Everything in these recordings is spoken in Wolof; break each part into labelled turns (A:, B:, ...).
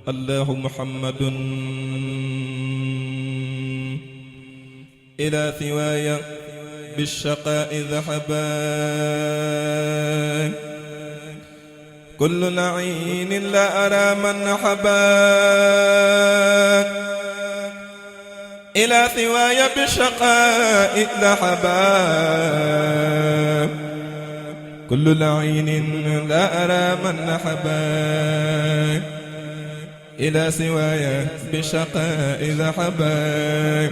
A: الله محمد إلى ثواي بالشقاء ذهبا كل لعين لا أرى من نحبا إلى ثواي بالشقاء ذهبا كل لعين لا أرى من نحبا إلى سواي بشقاء ذهبا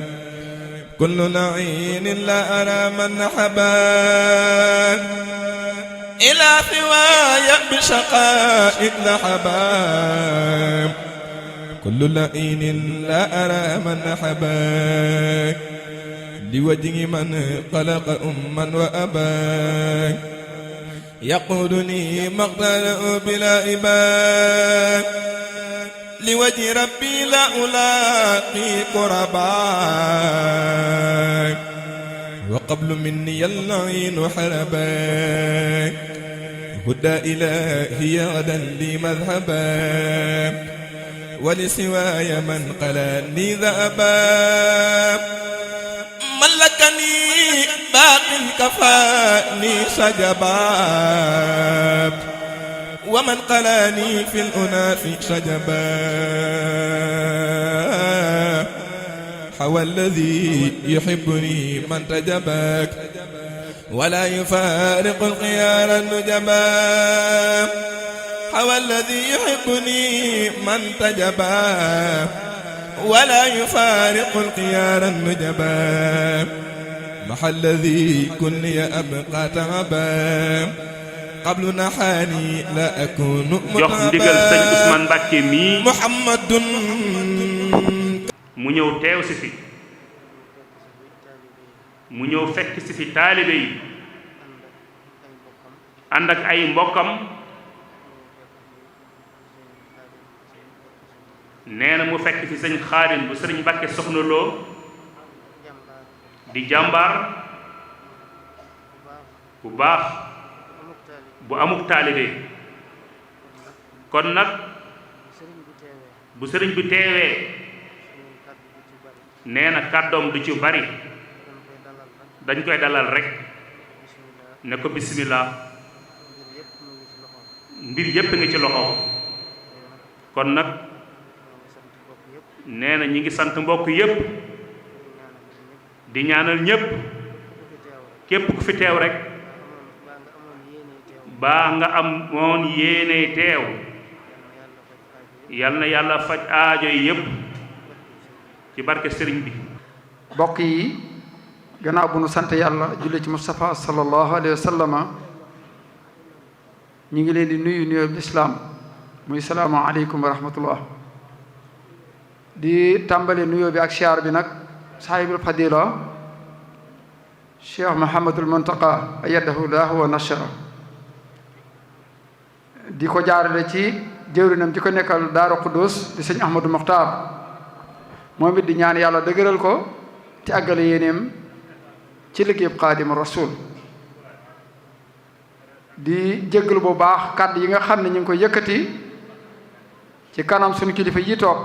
A: كل لعين لا أرى من نحبا إلى سواي بشقاء ذهبا كل لعين لا أرى من نحبا لوجه من خلق أما وأبا يقودني مقتله بلا إباء لوجه ربي لا ألاقي قربا وقبل مني اللعين حربا هدى إلهي غدا لي مذهبا ولسواي من قلاني ذأبا ملكني باق كفاني سجبا ومن قلاني في الأناس سجبا حوى الذي يحبني من تجباك ولا يفارق الخيار النجبا حوى الذي يحبني من تجبا ولا يفارق الخيار النجبا محل الذي كن أبقى تعبا قبل نحاني لا أكون
B: jox ndigal sëñ Ousmane Mbacké mii
A: محمد
B: mu ñëw teew si fi mu ñëw fekk si fi taalibe yi ànd ak ay mbokkam nee na mu fekk fi sëñ Xaadim bu sëriñ Mbacké Soxna Lo di jàmbaar bu baax bu amuk taalibe kon nag bu sëriñ bi teewee nee na kàddoom du ci bari dañ koy dalal rek ne ko bismillah mbir yépp ngi ci loxo kon nag nee na ñi ngi sant mbokk yépp di ñaanal ñépp képp ku fi teew rek baa nga am moon yéene teew yal na yàlla faj aajo yi yépp ci barke sëriñ bi.
C: mbokk yi gannaaw bu nu sant yàlla julli ci Mustafa sallallahu alayhi wa sallama ñu ngi leen di nuyu nuyoo lislaam muy salaamu aleykum wa rahmatullah di tàmbale nuyoo bi ak siyaar bi nag saahibul fadila cheikh Muhammadul Muntaqa ayyadahu llahu wa nashara di ko jaarale ci jëwrinam di ko nekkal Daaru Xuddus di sëñ Ahmadou Mokhtar moom it di ñaan yàlla dëgëral ko te àggale yéeneem ci liggéeyub Xaadimu Rasuul di jéggalu bu baax kàddu yi nga xam ne ñu ngi koy yëkkati ci kanam suñu kilifa yi toog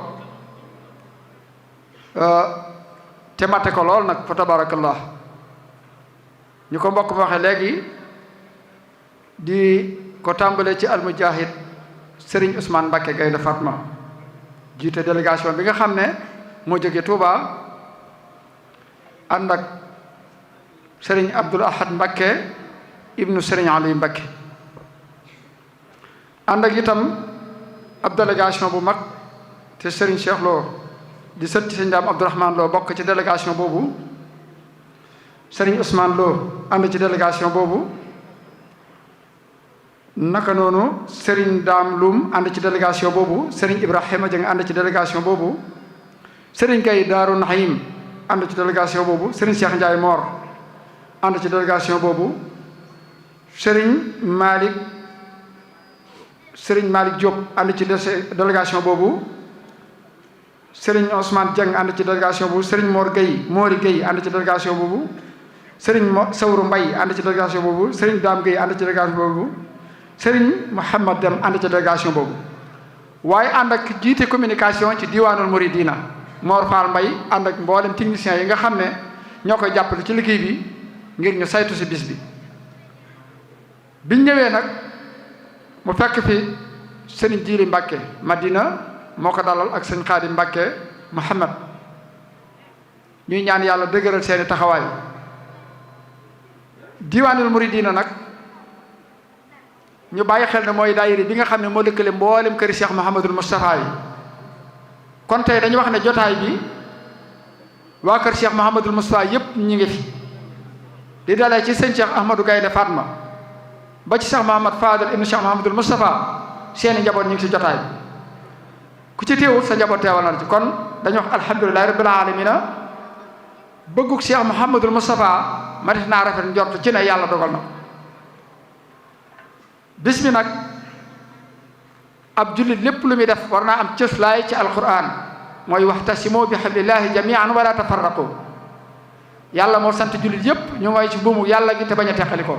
C: te mate ko lool nag fa tabarakallah ñu ko mbokk ma waxee léegi di ko tàmbalee ci almujahid Serigne Ousmane Mbacké Gaynde Fatma jiite délégation bi nga xam ne moo jóge Touba ànd ak Serigne Abdoul Ahad Mbacké ibnu Serigne Aliou Mbacké ànd ak itam ab délégation bu mag te Serigne Cheikh Lo di sët ci Serigne Dame Abdourahmane Lo bokk ci délégation boobu Serigne Ousmane Lo ànd ci délégation boobu naka noonu Serigne Dame Loum ànd ci délégation boobu Serigne Ibrahima Dieng ànd ci délégation boobu Serigne Gaye Daaru Naxim ànd ci délégation boobu Serigne Cheikh Ndiaye Mor ànd ci délégation boobu Serigne Malick Diop ànd ci délégation boobu Serigne Ousmane Dieng ànd ci délégation boobu Serigne Mori Gueye ànd ci délégation boobu Serigne Sawru Mbaye ànd ci délégation boobu Serigne Dame Gueye ànd ci délégation boobu Serigne Mouhamad Dem ànd ci délégation boobu waaye ànd ak jiite communication ci diwaanul Muridina Mor Fall Mbay ànd ak mboolem techniciens yi nga xam ne ñoo koy jàppale ci liggéey bi ngir ñu saytu si bis bi. biñ ñëwee nag mu fekk fi sëriñ Jiili Mbàkke Madina moo ko dalal ak sëriñ Xaadim Mbàkke Muhammad ñuy ñaan yàlla dëgëral seeni taxawaay. diwaanul Muridina nag ñu bàyyi xel ne mooy daayira bi nga xam ne moo lëkkale mboolem këri Cheikh Mouhamadul Moustapha yi. kon tey dañu wax ne jotaay bi waa kër Cheikh Mouhamadul Moustapha yépp ñu ngi fi di dalee ci sëñ Cheikh Ahmadou Gaynde Fatma ba ci Cheikh Mouhamad Fadal ibnu Cheikh Mouhamadul Moustapha seeni njaboot ñu ngi ci jotaay bi ku ci teewul sa njaboot teewal na ci kon dañu wax alhamdulilahi rabbil alamina bëggug Cheikh Mouhamadul Moustapha ma def naa rafet njort ci ne yàlla dogal na ko bis bi nag ab jullit lépp lu muy def war naa am cëslaay ci alquran mooy waxtasimu bi hablillahi jamian wala tafarraqu yàlla moo sant jullit yépp ñu ngoy ci buumu yàlla gi te bañ a teqalikoo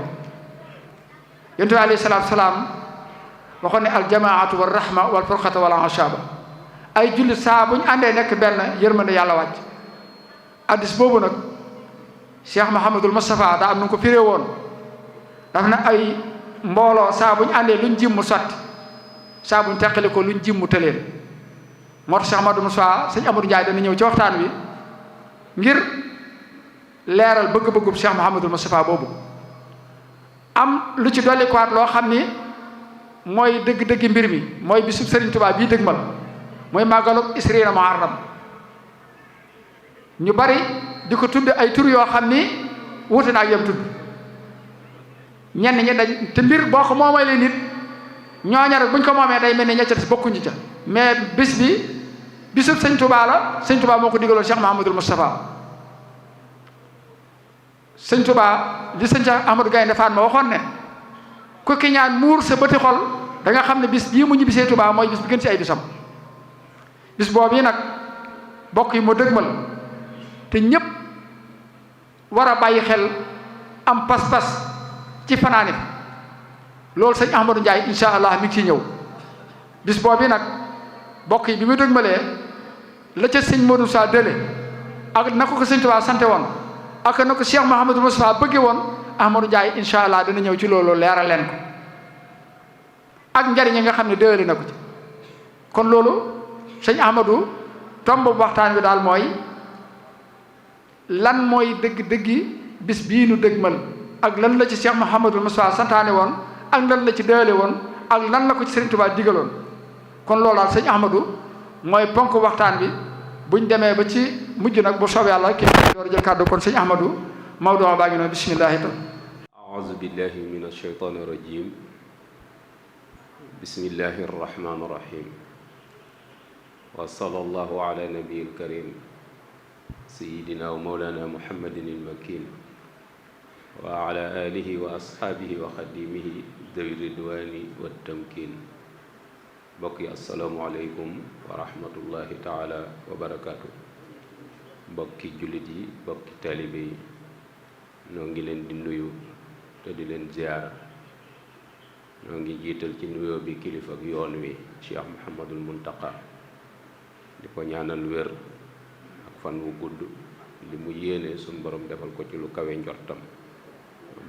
C: yonent bi alayhi salaatu salaam waxoon ne aljamaatu wa rahma wal furqata wala ashaba ay jullit saa bu ñu àndee nekk benn yërmande yàlla wàcc addis boobu nag Cheikh Mouhamadul Moustapha daa am nu ko firee woon daf na ay mbooloo saa bu ñu àndee luñ jim mu sotti saa bu ñu teqalikoo luñ jim mu tëleen moo tax Cheikh Amadou Moustapha sëñ Amadou Ndiaye dana ñëw ci waxtaan wi ngir leeral bëgg-bëggub Cheikh Mouhamadul Moustapha boobu am lu ci dolli ko waat loo xam ni mooy dëgg-dëgg mbir mi mooy bisub Serigne Touba bii dëgmal mooy màggalub Isriina Muharram ñu bari di ko tudd ay tur yoo xam ni wuute na ak yam tudd ñenn ñi dañ te mbir boo ko moomalee nit ñooña rek buñ ko moomee day mel ni ña ca des bokkuñu ca mais bis bi bisub sëñ Touba la sëñ Touba moo ko digaloon Cheikh Mouhamadul Moustapha sëñ Touba li sëñ Cheikh Ahmadou Gaynde Fatma waxoon ne ku ki ñaan muur sa bëti xol da nga xam ne bis bii mu ñu bisee Touba mooy bis bi gën ci ay bisam bis boobu yi nag bokk yi mu dëgmal te ñépp war a bàyyi xel am pas-pas ci fanaani loolu sëñ Ahmadou Ndiaye insha allah mi ngi ciy ñëw bis boobu nag bokk yi bi mu dëgmalee la ca sëñ Modou Sa dële ak na ko sëñ Touba sante woon ak na ko Cheikh Mouhamadou Moustapha bëgge woon Ahmadou Ndiaye insha allah dana ñëw ci loolu leeral leen ko ak njariñ yi nga xam ne déwéli na ko ci kon loolu sëñ Ahmadou tomb bu waxtaan bi daal mooy lan mooy dëgg-dëggi bis bii nu dëgmal ak lan la ci Cheikh Mouhamadou Moustapha santaane woon ak lan la ci déwéli woon ak lan la ko ci Serigne Touba digaloon kon loolu daal sëñ Ahmadou mooy ponk waxtaan bi buñ demee ba ci mujj nag bu soobee yàlla kii door a jël kàddu kon sëñ Ahmadou Maodo baa ngi noonu bisimillahi tam
D: aouzu billahi min alsheytan irrajim bismillahi arrahmani irrahim wa sallallahu ala nabiyi alkarim sayidina wa mawlana muhammadin ilmakin wa ala alihi wa ashaabihi wa xadimihi dawi ridwani wa tamkin mbokk yi asalaamualeykum wa rahmatullahi taala wa barakaatu mbokki jullit yi mbokki taalibe yi noo ngi leen di nuyu te di leen ziar noo ngi jiital ci nuyoo bi kilifa ak yoon wi Cheikh Mouhamadul Muntaqa di ko ñaanal wér ak fan wu gudd li mu yéene suñ borom defal ko ci lu kawe njortam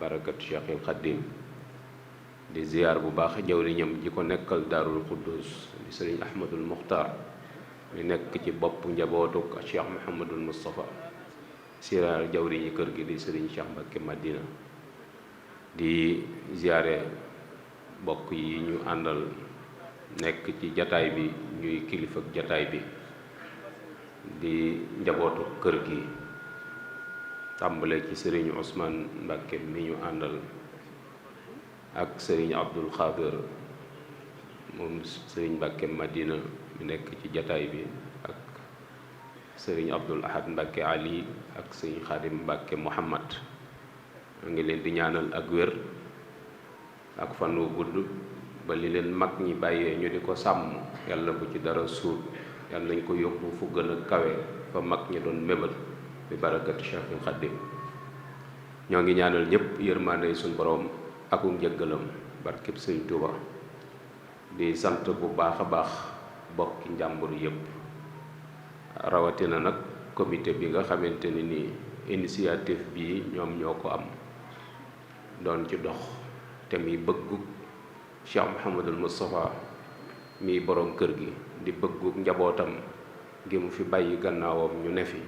D: barakat Cheikhil Xaddim di ziar bu baax jawriñam ji ko nekkal daarul Quddus di sëriñ Ahmadul Muxtaar mi nekk ci bopp njabootuk Cheikh Mouhamadul Moustapha ziar jawriñi kër gi di sëriñ Cheikh Mbacké Madina di ziare bokk yi ñu àndal nekk ci jataay bi ñuy kilifa ak jataay bi di njabootu kër gi tàmbale ci sëriñ Ousmane Mbacké mi ñu àndal ak sëriñ Abdul Xaadir moom sëriñ Mbacké Madina mi nekk ci jataay bi ak sëriñ Abdul Ahad Mbacké Ali ak sëriñ Xaadim Mbacké Muhammad a ngi leen di ñaanal ak wér ak fan wu gudd ba li leen mag ñi bàyyee ñu di ko sàmm yàlla bu ci dara suut yàlla nañ ko yóbbu fu gën a kawe fa mag ñi doon mébal bi barakati Cheikhul Xaadim ñoo ngi ñaanal ñëpp yërmande suñ borom akum njëggalam barkeb sëñ Tuuba di sant bu baax a baax bokki njàmbur yépp rawatina nag comité bi nga xamante ni nii initiative bi ñoom ñoo ko am doon ci dox te muy bëggu Cheikh Mouhamadul Moustapha mi borom kër gi di bëggu njabootam gi mu fi bàyyi gannaawam ñu ne fi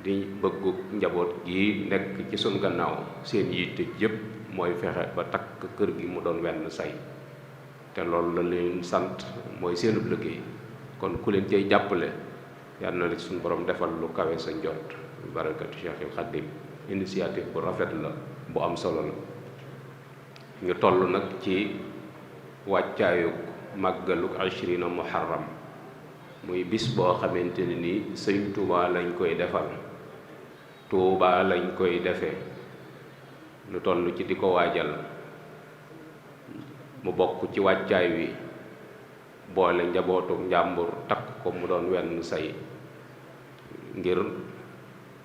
D: di bëggu njaboot gi nekk ci sun gannaaw seen yitte yépp mooy fexe ba takk kër gi mu doon wenn say te loolu la leen sant mooy seenub liggéey kon ku leen cay jàppale yàlla na suñu borom defal lu kawe sa njot barakatu Cheikhul Khadim initiative bu rafet la bu am solo la ñu toll nag ci wàccaayu màggaluk 20 muharram muy bis boo xamante ne ni sëñ Touba lañ koy defal Touba lañ koy defee lu toll ci di ko waajal mu bokk ci wàccaay wi boole njabootu njàmbur takk ko mu doon wenn say ngir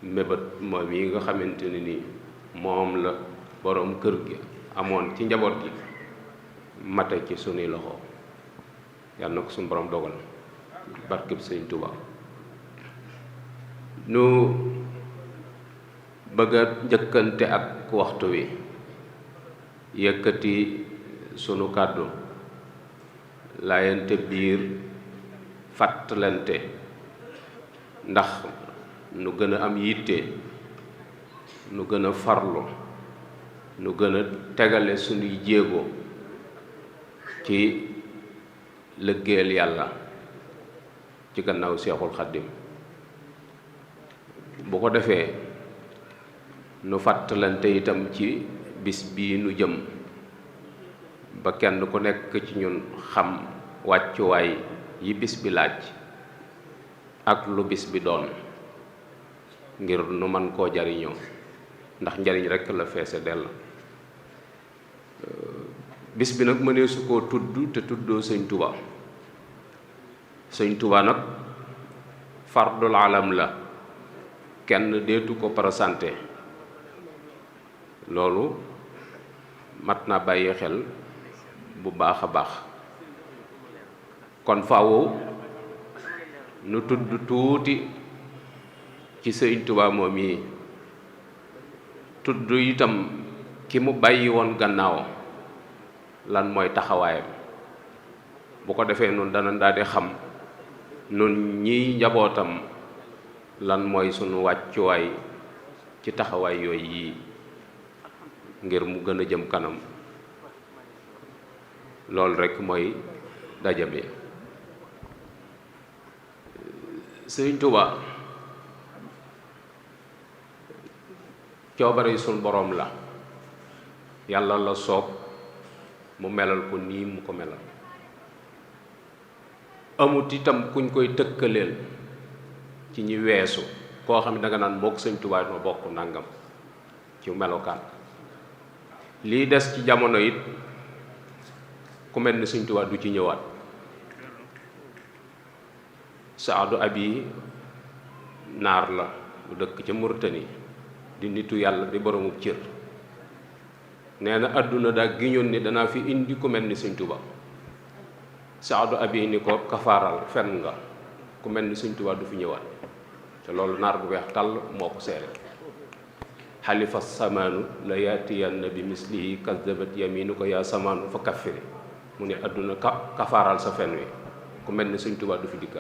D: mébét moom yi nga xamante ne ni moom la boroom kër gi amoon ci njaboot gi mate ci sunuy loxo yàlla na ko suñu borom dogal barkeb sëñ Touba nu bëgg a njëkkante ak waxtu wi yëkkati sunu kàddu laayante biir fàttalante ndax nu gën a am yitte nu gën a farlu nu gën a tegale sunuy jéego ci liggéeyal yàlla ci gannaaw Seexul Xaddim bu ko defee nu fàttalante itam ci bis bii nu jëm ba kenn ku nekk ci ñun xam wàccuwaay yi bis bi laaj ak lu bis bi doon ngir nu man koo jariñoo ndax njariñ rekk la feese dell bis bi nag mënee su koo tudd te tuddoo sëñ Touba sëñ Touba nag fardul alam la kenn deetu ko présenté loolu mat na bàyyi xel bu baax a baax kon faaw nu tudd tuuti ci sëñ Touba moom yi tudd itam ki mu bàyyi woon gannaaw lan mooy taxawaayam bu ko defee nun dana daal di xam nun ñiy njabootam lan mooy sunu wàccuwaay ci taxawaay yooyu yii ngir mu gën a jëm kanam loolu rekk mooy daja bi Sëriñ Tuuba coobare sunu boroom la yàlla la soob mu melal ko nii mu ko melal amut itam kuñ koy tëkkaleel ci ñi weesu koo xam ne danga naan mook Sëriñ Tuuba ma bokk nangam ci melokaan lii des ci jamono it ku mel ni Sëriñ Tuuba du ci ñëwaat Saadu Abi naar la bu dëkk ca Mauritanie di nitu yàlla di boromub cër nee na àdduna daa giñoon ni danaa fi indi ku mel ni Sëriñ Tuuba Saadu Abi ni ko kafaaral fen nga ku mel ni Sëriñ Tuuba du fi ñëwaat te loolu naar bu weex tàll moo ko seere xalifa samaanu la yaatiyanna bi mislihi kazabat yaminu ko yaa samaanu fa kaffiri mu ne àdduna kafaaral sa fen wi ku mel ni Sëriñ Tuuba du fi dikka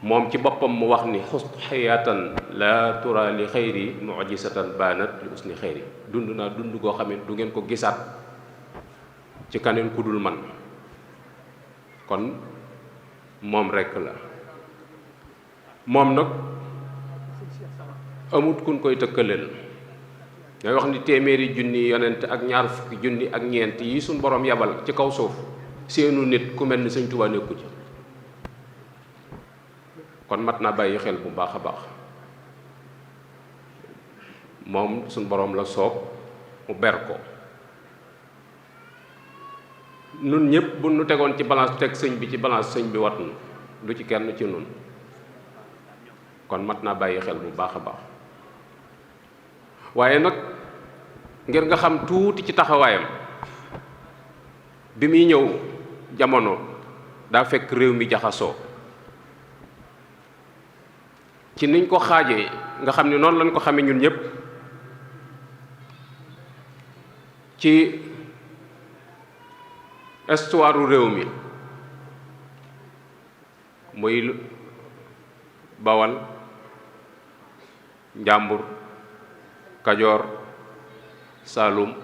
D: moom ci boppam mu wax ni xust xayaatan la tura li xayri mujisatan baanat li usni xayri dund naa dund koo xam ne du ngeen ko gisaat ci kaneen ku dul man kon moom rekk la moom nag amut kun koy tëkkaleel day wax ni téeméeri junni yonent ak ñaar fukki junni ak ñeent yi suñ borom yabal ci kaw suuf seenu nit ku mel ni Sëriñ Tuuba nekku ci kon mat naa bàyyi xel bu baax a baax moom suñ boroom la soob mu ber ko nun ñëpp bu nu tegoon ci balance teg sëñ bi ci balance sëñ bi wat nu du ci kenn ci nun kon mat naa bàyyi xel bu baax a baax waaye nag ngir nga xam tuuti ci taxawaayam bi muy ñëw jamono daa fekk réew mi jaxasoo ci niñ ko xaajee nga xam ne noonu lañ ko xamee ñun ñëpp ci histoire réew mi muy Bawal Njàmbur Kajoor Saalum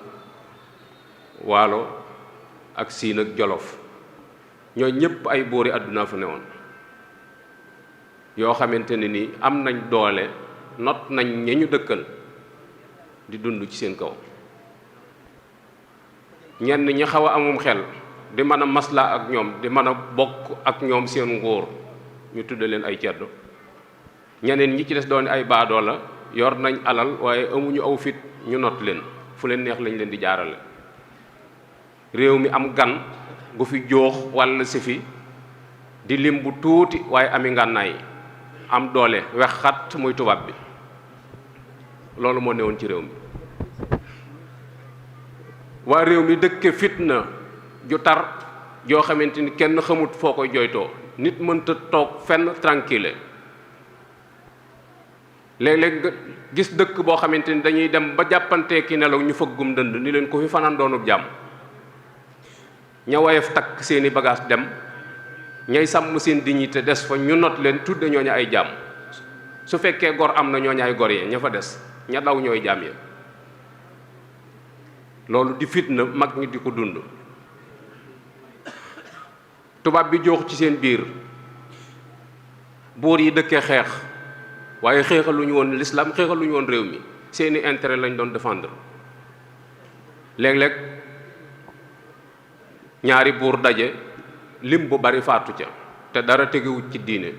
D: Waalo ak Siin ak Jolof ñoo ñëpp ay boori àdduna fa newoon yoo xamante ne ni am nañ doole not nañ ña ñu dëkkal di dund ci seen kaw ñenn ñi xaw a amum xel di mën a maslaa ak ñoom di mën a bokk ak ñoom seen nguur ñu tudde leen ay ceddo ñeneen ñi ci des doon ay baadoo la yor nañ alal waaye amuñu aw fit ñu not leen fu leen neex lañ leen di jaarale réew mi am gan gu fi joox walla si fi di lim bu tuuti waaye ami ngànnaay am doole wex xat muy tubaab bi loolu moo newoon ci réew mi waa réew mi dëkke fitna ju tar joo xamante ni kenn xamut foo koy jooytoo nit mënta toog fenn tranquille léeg-léeg nga gis dëkk boo xamante ni dañuy dem ba jàppantee ki nelaw ñu fëggum dënd ni leen ko fi fanaan doonub jàmm ña woyof takk seeni bagage dem ñay sàmm seen dignité des fa ñu not leen tudde ñooñu ay jàmm su fekkee gor am na ñooñu ay gor yee ña fa des ña daw ñooy jàmm ya loolu di fitna mag ñi di ko dund tubaab bi joox ci seen biir buur yi dëkkee xeex waaye xeexaluñu woon l'islam xeexaluñu woon réew mi seeni intérêt lañ doon défendre léeg-léeg ñaari buur daje lim bu bari faatu ca te dara tegewut ci diine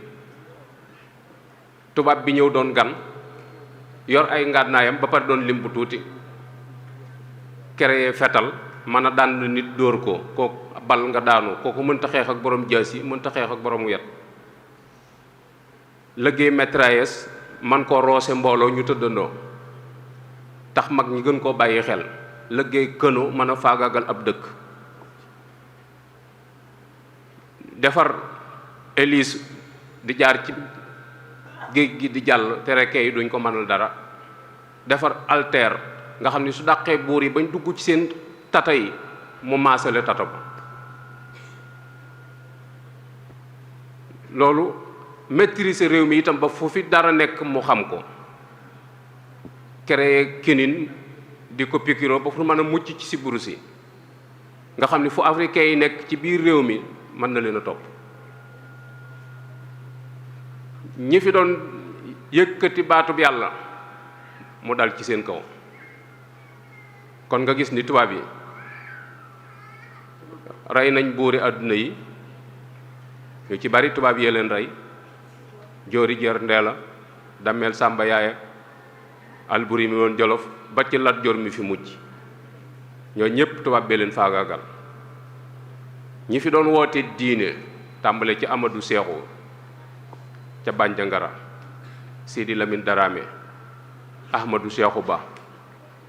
D: tubaab bi ñëw doon gan yor ay ngànnaayam ba pare doon lim bu tuuti créé fetal mën a dànd nit dóor ko kooku bal nga daanu kooku mënta xeex ak borom jaasi mënta xeex ak borom yet liggéey mitrailleuse man koo roose mbooloo ñu tëddandoo tax mag ñi gën koo bàyyi xel liggéey këno mën a faagaagal ab dëkk defar hélice di jaar ci géej gi di jàll te rekkee yi duñ ko mënal dara defar alter nga xam ni su dàqee buur yi bañ dugg ci seen tata yi mu maasale tata ba loolu maîtriser réew mi itam ba fu fi dara nekk mu xam ko créer kinin di ko pikiroo ba fu mën a mucc ci sibiru si nga xam ni fu africain yi nekk ci biir réew mi mën na leen a topp ñi fi doon yëkkati baatub yàlla mu dal ci seen kaw kon nga gis ni tubaab yi rey nañ buuri àdduna yi ñu ci bari tubaab yee leen rey joori jër ndeela dammeel sàmba yaaya alburi mi woon jolof ba ci lat jor mi fi mujj ñoo ñépp tubaab bee leen faagaagal ñi fi doon woote diine tàmbale ci Amadou Seexu ca Bandiagara Sidi Lamine Darame Ahmadou Seexu Ba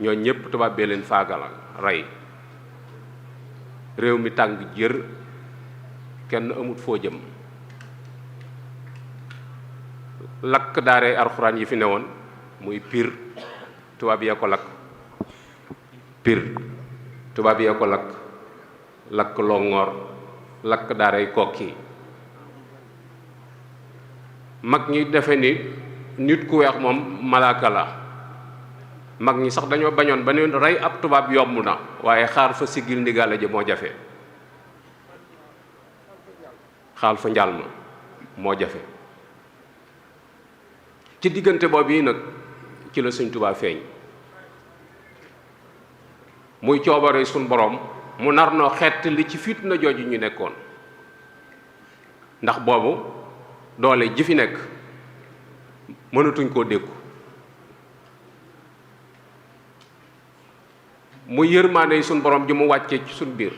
D: ñoo ñépp tubaab bee leen faagal rey réew mi tàng jër kenn amut foo jëm lakk daaree alxuraan yi fi newoon muy Pire tubaab yee ko lakk Pire tubaab yee ko lakk lakk Longoor lakk daaray Kokki mag ñi defe ni nit ku weex moom malaaka la mag ñi sax dañoo bañoon ba ne rey ab tubaab yomb na waaye xaar fa siggil ndigaale ji moo jafe xaal fa njaal ma moo jafe ci diggante boobu yi nag ci la Sëñ Tuubaa feeñ muy coobare suñ boroom mu nar noo xett li ci fitna jooju ñu nekkoon ndax boobu doole ji fi nekk mënatuñ koo dékku muy yërmaande suñ borom ji mu wàccee ci suñ biir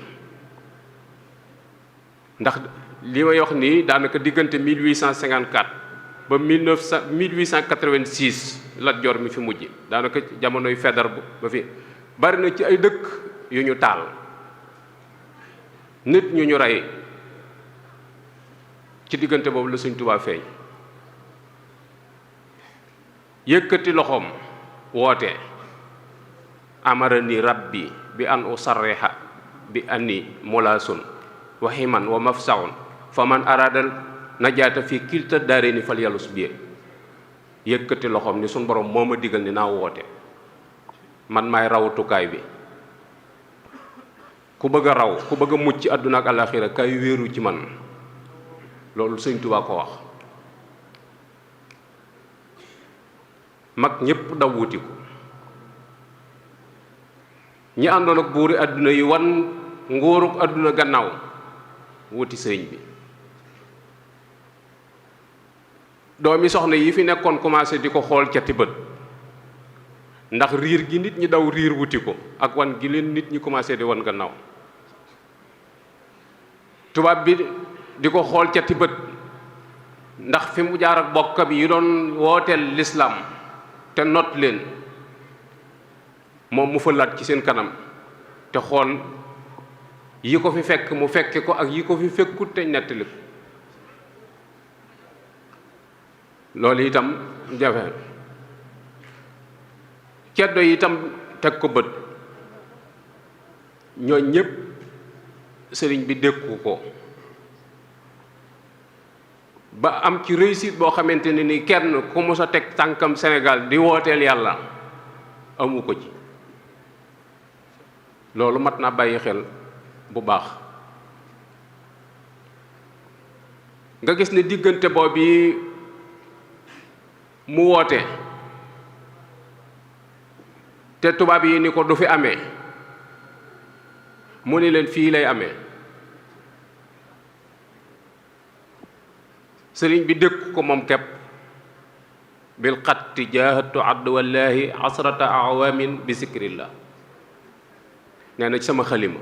D: ndax li may wax nii daanaka diggante 1854 ba 1886 Lat Joor mi fi mujj daanaka jamonoy Faidherbe ba fi bari na ci ay dëkk yu ñu taal nit ñu rey ci diggante boobu la Sëñ Tuubaa feeñ yëkkati loxoom woote amarani rabbi bi an usarriha bi anni mulaasun wa himan wa mafsaun fa man aradal najaata fi kilta daareeni fal yalus bi yëkkati loxoom ni suñ borom moo ma digal ni naa woote man maay rawutukaay bi ku bëgg a raw ku bëgg a mucc ci àdduna ak àllaaxira kay wéeru ci man loolu Sëñ Tuubaa ko wax mag ñépp daw wuti ko ñi àndoon ak buuri àdduna yi wan nguuruk àdduna gannaaw wuti sëriñ bi doomi soxna yi fi nekkoon commencé di ko xool cati bët ndax riir gi nit ñi daw riir wuti ko ak wan gi leen nit ñi commencé di wan gannaaw tubaab bi di ko xool cati bët ndax fi mu jaar ak bokkam yi doon wooteel lislaam te not leen moom mu fëlaat ci seen kanam te xool yi ko fi fekk mu fekke ko ak yi ko fi fekkut te nettali ko loolu itam jafe ceddo yi itam teg ko bët ñoo ñépp sëriñ bi dékku ko ba am ci réussite boo xamante ne ni kenn ku mos a teg tànkam Sénégal di wooteel yàlla amu ko ci loolu mat naa bàyyi xel bu baax nga gis ne diggante boobu mu woote te tubaab yi ni ko du fi amee mu ni leen fii lay amee sëriñ bi dëkk ko moom kepp bil xatti jaahatu abdu wallahi asrata awamin bi sikrillah nee na ci sama xalima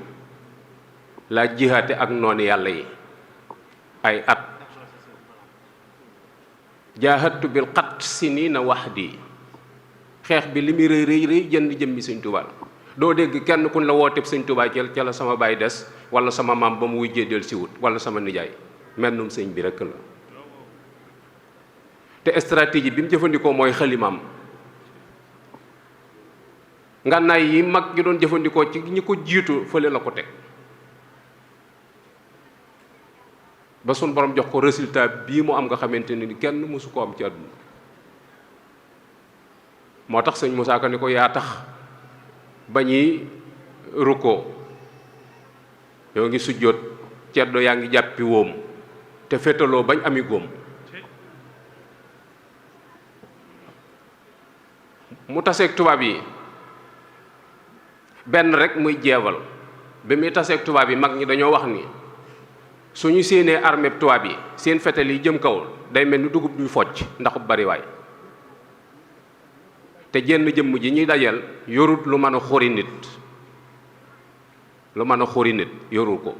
D: laa jihaate ak noonu yàlla yi ay at jaahatu bil xatt sinina wahdi xeex bi li muy rëy rëy rëy jënd jëmmi Sëñ Tuubaa doo dégg kenn kun la wooteeb Sëñ Tuubaa ca la sama baay des wala sama maam ba mu wujjee del si wut wala sama nijaay mennum sëñ bi rekk la te stratégie bi mu jëfandikoo mooy xalimaam ngànnaay yi mag ñi doon jëfandikoo ci ñi ko jiitu fële la ko teg ba sun borom jox ko résultat bii mu am nga xamante ni kenn mësu ko am ci àdduna moo tax sëñ Moussa Ka ni ko yaa tax ba ñuy rukkoo yoo ngi sujjóot ceddo yaa ngi jàppi wóom te fétaloo bañ ami góom mu taseeg tubaab yi benn rek muy jeewal bi muy taseeg tubaab yi mag ñi dañoo wax ni suñu séenee armée tubaab yi seen fetal yi jëm kaw day mel ni dugub duy focc ndax bariwaay te jenn jëmm ji ñuy dajal yorut lu mën a xuri nit yorul ko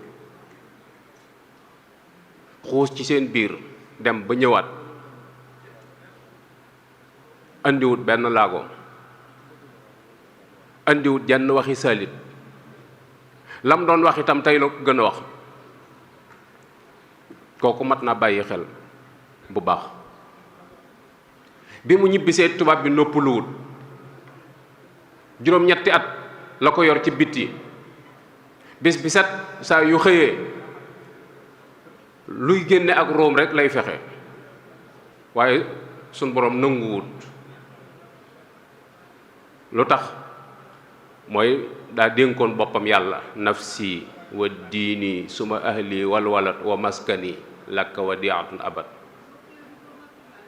D: xuus ci seen biir dem ba ñëwaat andiwut benn laago andiwut jenn waxi salit lam doon wax itam tey la gën a wax kooku mat naa bàyyi xel bu baax bi mu ñibbisee tubaab bi noppaluwut juróom-ñetti at la ko yor ci bitti bis bi set saa yu xëyee luy génne ak róom rek lay fexe waaye suñ boroom nanguwut lu tax mooy daa dénkoon boppam yàlla nafsi wa diini suma ahli walwalat wa maskani lakka wa diatun abad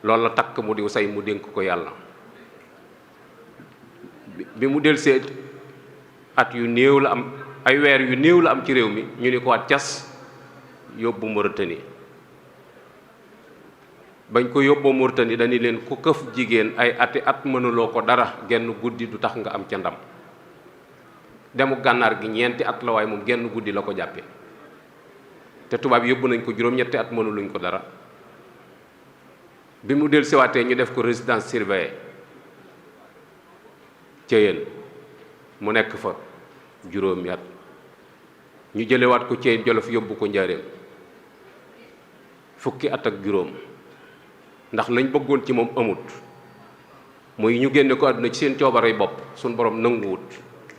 D: loolu la takk mu di say mu dénk ko yàlla bi mu delsee at yu néew la am ay weer yu néew la am ci réew mi ñu ni ko waat cas yóbbu Mauritanie bañ ko yóbboo Mauritanie dañu leen ku këf jigéen ay ati at mënuloo ko dara genn guddi du tax nga am ca ndam demu gànnaar gi ñeenti at la waaye moom genn guddi la ko jàppe te tubaab yóbbu nañ ko juróom-ñetti at mënuluñ ko dara bi mu del siwaatee ñu def ko résidence surveillée ca yéen mu nekk fa juróomi at ñu jëlewaat ko Ceyeen Jolof yóbbu ko Njaaréem fukki at ak juróom ndax lañ bëggoon ci moom amut muy ñu génne ko àdduna ci seen coobarey bopp suñ borom nanguwut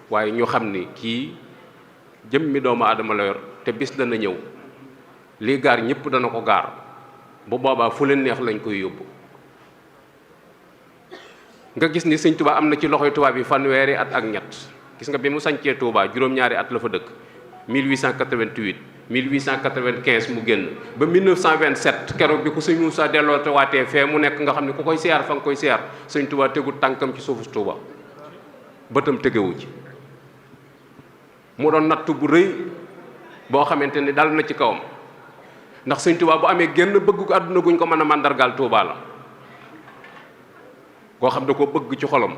D: waaye ñu xam ni kii jëmmi doomu aadama la yor te bis dana ñëw lii gaar ñëpp dana ko gaar bu boobaa fu leen neex lañ koy yóbbu nga gis ni sëñ Touba am na ci loxoy tubaab yi fanweeri at ak ñett gis nga bi mu sañcee Touba juróom-ñaari at la fa dëkk 1888 1895 mu génn ba 1927 keroog bi ko sëñ Moussa delloo te waatee fee mu nekk nga xam ne ku koy siyaar fa nga koy siyaar sëñ Touba tegul tànkam ci suufu Touba bëtam tegewu ci mu doon natt bu rëy boo xamante ni dal na ci kawam ndax sëñ Touba bu amee génn bëgg ko àdduna guñ ko mën a màndargaal Touba la koo xam da ko bëgg ci xolam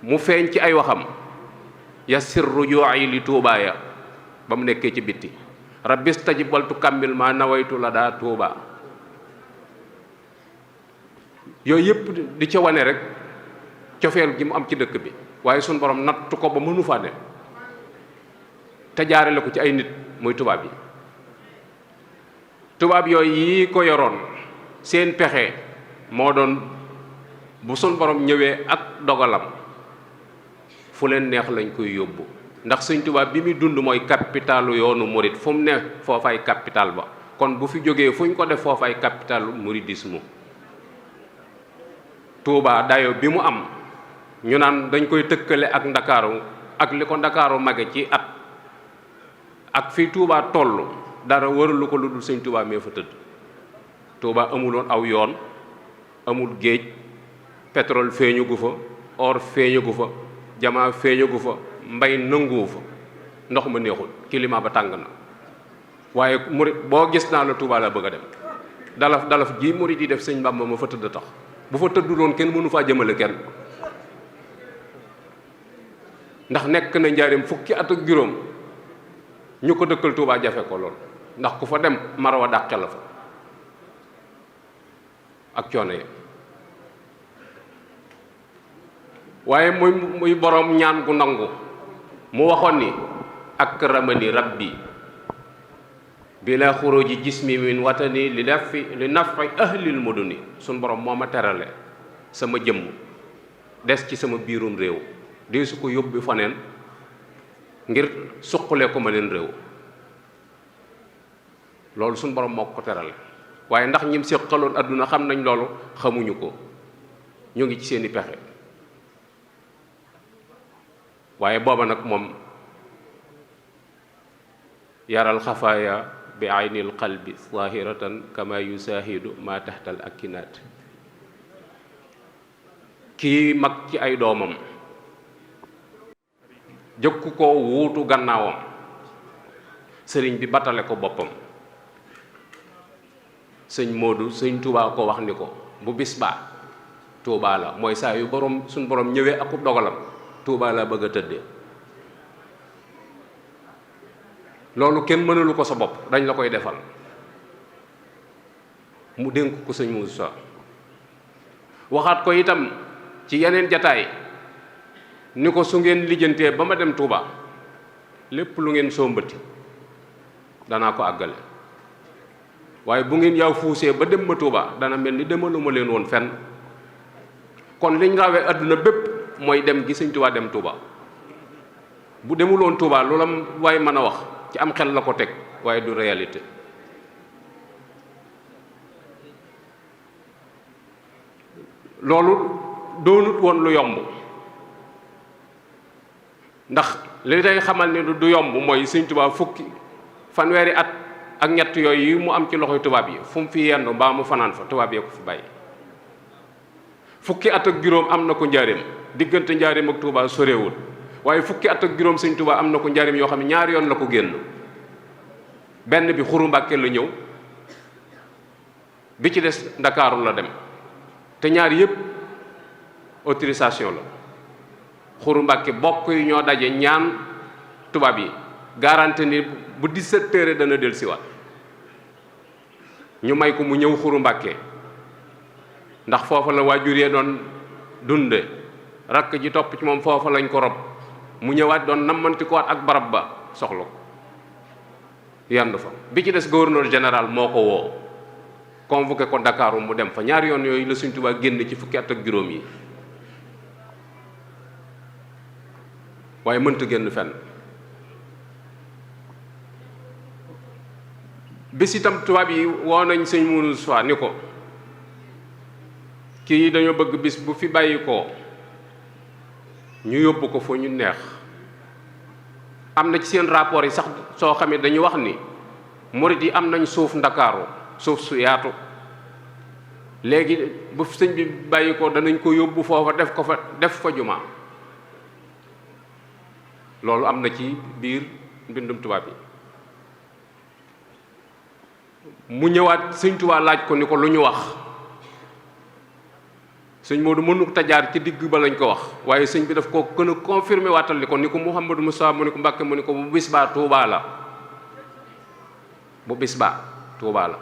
D: mu feeñ ci ay waxam yassir ruju'i li Touba ya ba mu nekkee ci bitti rabbis tajib waltu kammil ma nawaytu la daa Touba yooyu yëpp di ca wane rek cofeel gi mu am ci dëkk bi waaye suñ borom nattu ko ba mënu faa dem te jaarale ko ci ay nit muy tubaab yi tubaab yooyu yi ko yoroon seen pexe moo doon bu suñ borom ñëwee ak dogalam fu leen neex lañ koy yóbbu ndax sëñ tubaab bi muy dund mooy capitalu yoonu murit fu mu ne foofay capital ba kon bu fi jógee fu ñu ko def foofay capitalu muridisme Touba dayo bi mu am ñu naan dañ koy tëkkale ak ndakaaru ak li ko ndakaaru mage ci at ak fii Touba toll dara waralu ko lu dul sëñ Touba mee fa tëdd Touba amuloon aw yoon amul géej pétrole feeñu gu fa or feeñu gu fa jamaa feeñu gu fa mbay nanguwu fa ndox ma neexul climat ba tàng na waaye murit boo gis naa la Touba la bëgg a dem dalaf ji murit yi def sëñ Bamba ma fa tëdd tax bu fa tëdduloon kenn mënu faa jëmale kenn ndax nekk na njaareem fukki at ak juróom ñu ko dëkkal Touba jafe ko lool ndax ku fa dem marawa dàqe la fa ak coono yi waaye muy boroom ñaan gu nangu mu waxoon ni akramani rabbi bila xuruji jismi min watani li nafi ahlil muduni suñ borom moo ma terale sama jëmm des ci sama biirum réew di su ko yóbbu faneen ngir suqale ko ma leen réew loolu suñ borom moo ko terale waaye ndax ñim séqaloon adduna xam nañ loolu xamuñu ko ñu ngi ci seeni pexe waaye booba nag moom yaral xafaaya bi aynil qalbi zahiratan kama yusahidu ma taxtal akinaat kii mag ci ay doomam jëkku ko wuutu gannaawam sëriñ bi batale ko boppam sëñ Modou sëñ Touba ko wax ni ko bu bis baa Touba la mooy saa yu borom suñ borom ñëwee akub dogalam Touba la bëgg a tëddee loolu kenn mënalu ko sa bopp dañ la koy defal mu dénk ko sëñ Moussa waxaat ko itam ci yeneen jataay ni ko su ngeen lijjantee ba ma dem Touba lépp lu ngeen sombati danaa ko àggale waaye bu ngeen yaw fuusee ba dem ma Touba dana mel ni demaluma leen woon fenn kon liñ rawee adduna bépp mooy dem gi sëñ Touba dem Touba bu demuloon Touba loola waaye mën a wax ci am xel la ko teg waaye du réalité loolu doonut woon lu yomb ndax li day xamal ne du yomb mooy sëñ Touba fanweeri at ak ñett yooyu yi mu am ci loxoy tubaab yi fu mu fi yendu mbaa mu fanaan fa tubaab yee ko fi bàyyi fukki at ak juróom am na ko njaareem diggante njaareem ak Touba sorewul waaye fukki at ak juróom sëñ Touba am na ko njaareem yoo xam ne ñaari yoon la ko génn benn bi Xuru Mbàkke la ñëw bi ci des Ndakaaru la dem te ñaar yëpp autorisation la Xuru Mbàkke bokk yi ñoo daje ñaan tubaab yi garanti ni bu 17 heures dana del siwaat ñu may ko mu ñëw Xuru Mbàkke ndax foofa la waajur yee doon dunde rakk ji topp ci moom foofa lañ ko rob mu ñëwaat doon nammanti ko ak barab ba soxla ko yandu fa bi ci des gouverneur général moo ko woo convoqué ko Ndakaaru mu dem fa ñaari yoon yooyu la Sëñ Tuubaa génn ci fukki at ak juróom yi waaye mënta génn fenn bis itam tubaab yi woo nañ sëñ Moussa ni ko kii dañoo bëgg bis bu fi bàyyi ko ñu yóbbu ko foo ñu neex am na ci seen rapport yi sax soo xamee dañu wax ni murit yi am nañ suuf Ndakaaru suuf su yaatu léegi bu sëñ bi bàyyi ko danañ ko yóbbu foofa def fa jumaa loolu am na ci biir mbindum tubaab yi mu ñëwaat sëñ Tuubaa laaj ko ni ko lu ñu wax sëñ Moodu mënu tajaar ci digg ba lañ ko wax waaye sëñ bi daf ko gën a confirmé waatal ni ko Mouhamadou Moussa mu ni ko Mbàkke mu ni ko bu bis baa Tuubaa la bu bis baa Tuubaa la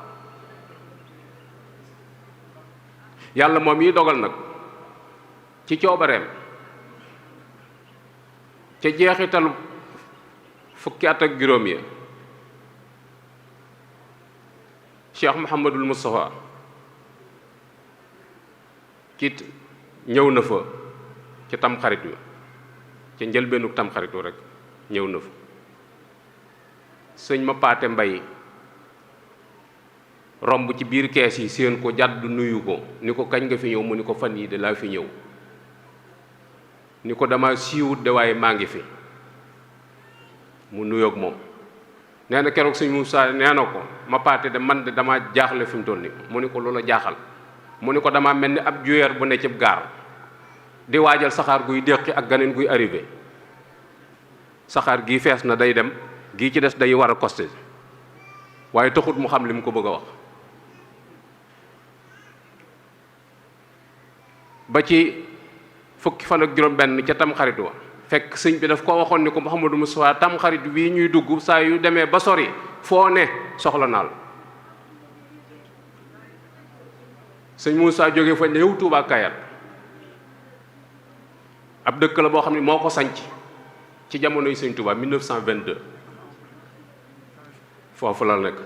D: yàlla moom yi dogal nag ci coobareem ca jeexitalu fukki at ak juróom ya Cheikh Mouhamadul Moustapha kit ñëw na fa ci tamxarit wi ca njëlbeenu tamxarit wi rek ñëw na fa sëñ ma paate mbay romb ci biir kees yi seen ko jàdd nuyu ko ni ko kañ nga fi ñëw mu ni ko fan yi de laa fi ñëw ni ko dama siiwut de waaye maa ngi fi mu nuyoog moom nee na keroog sëñ Moussa nee na ko ma paate de man de dama jaaxle fi mu toll ni mu ni ko loola jaaxal mu ni ko dama mel ni ab juyeer bu ne cib gaar di waajal saxaar guy déqi ak ganeen guy arrivé saxaar gii fees na day dem gii ci des day war a costé waaye taxut mu xam li mu ko bëgg a wax ba ci fukki fan ak juróom benn ca tamxarit wa fekk sëñ bi daf ko waxoon ni ko Mouhamadou Moustapha tamxarit wii ñuy dugg saa yu demee ba sori foo ne soxla naal sëñ Moussa jóge fa ñëw Touba Kayal ab dëkk la boo xam ne moo ko sanc ci jamonoy sëñ Touba 1922 foofu la nekk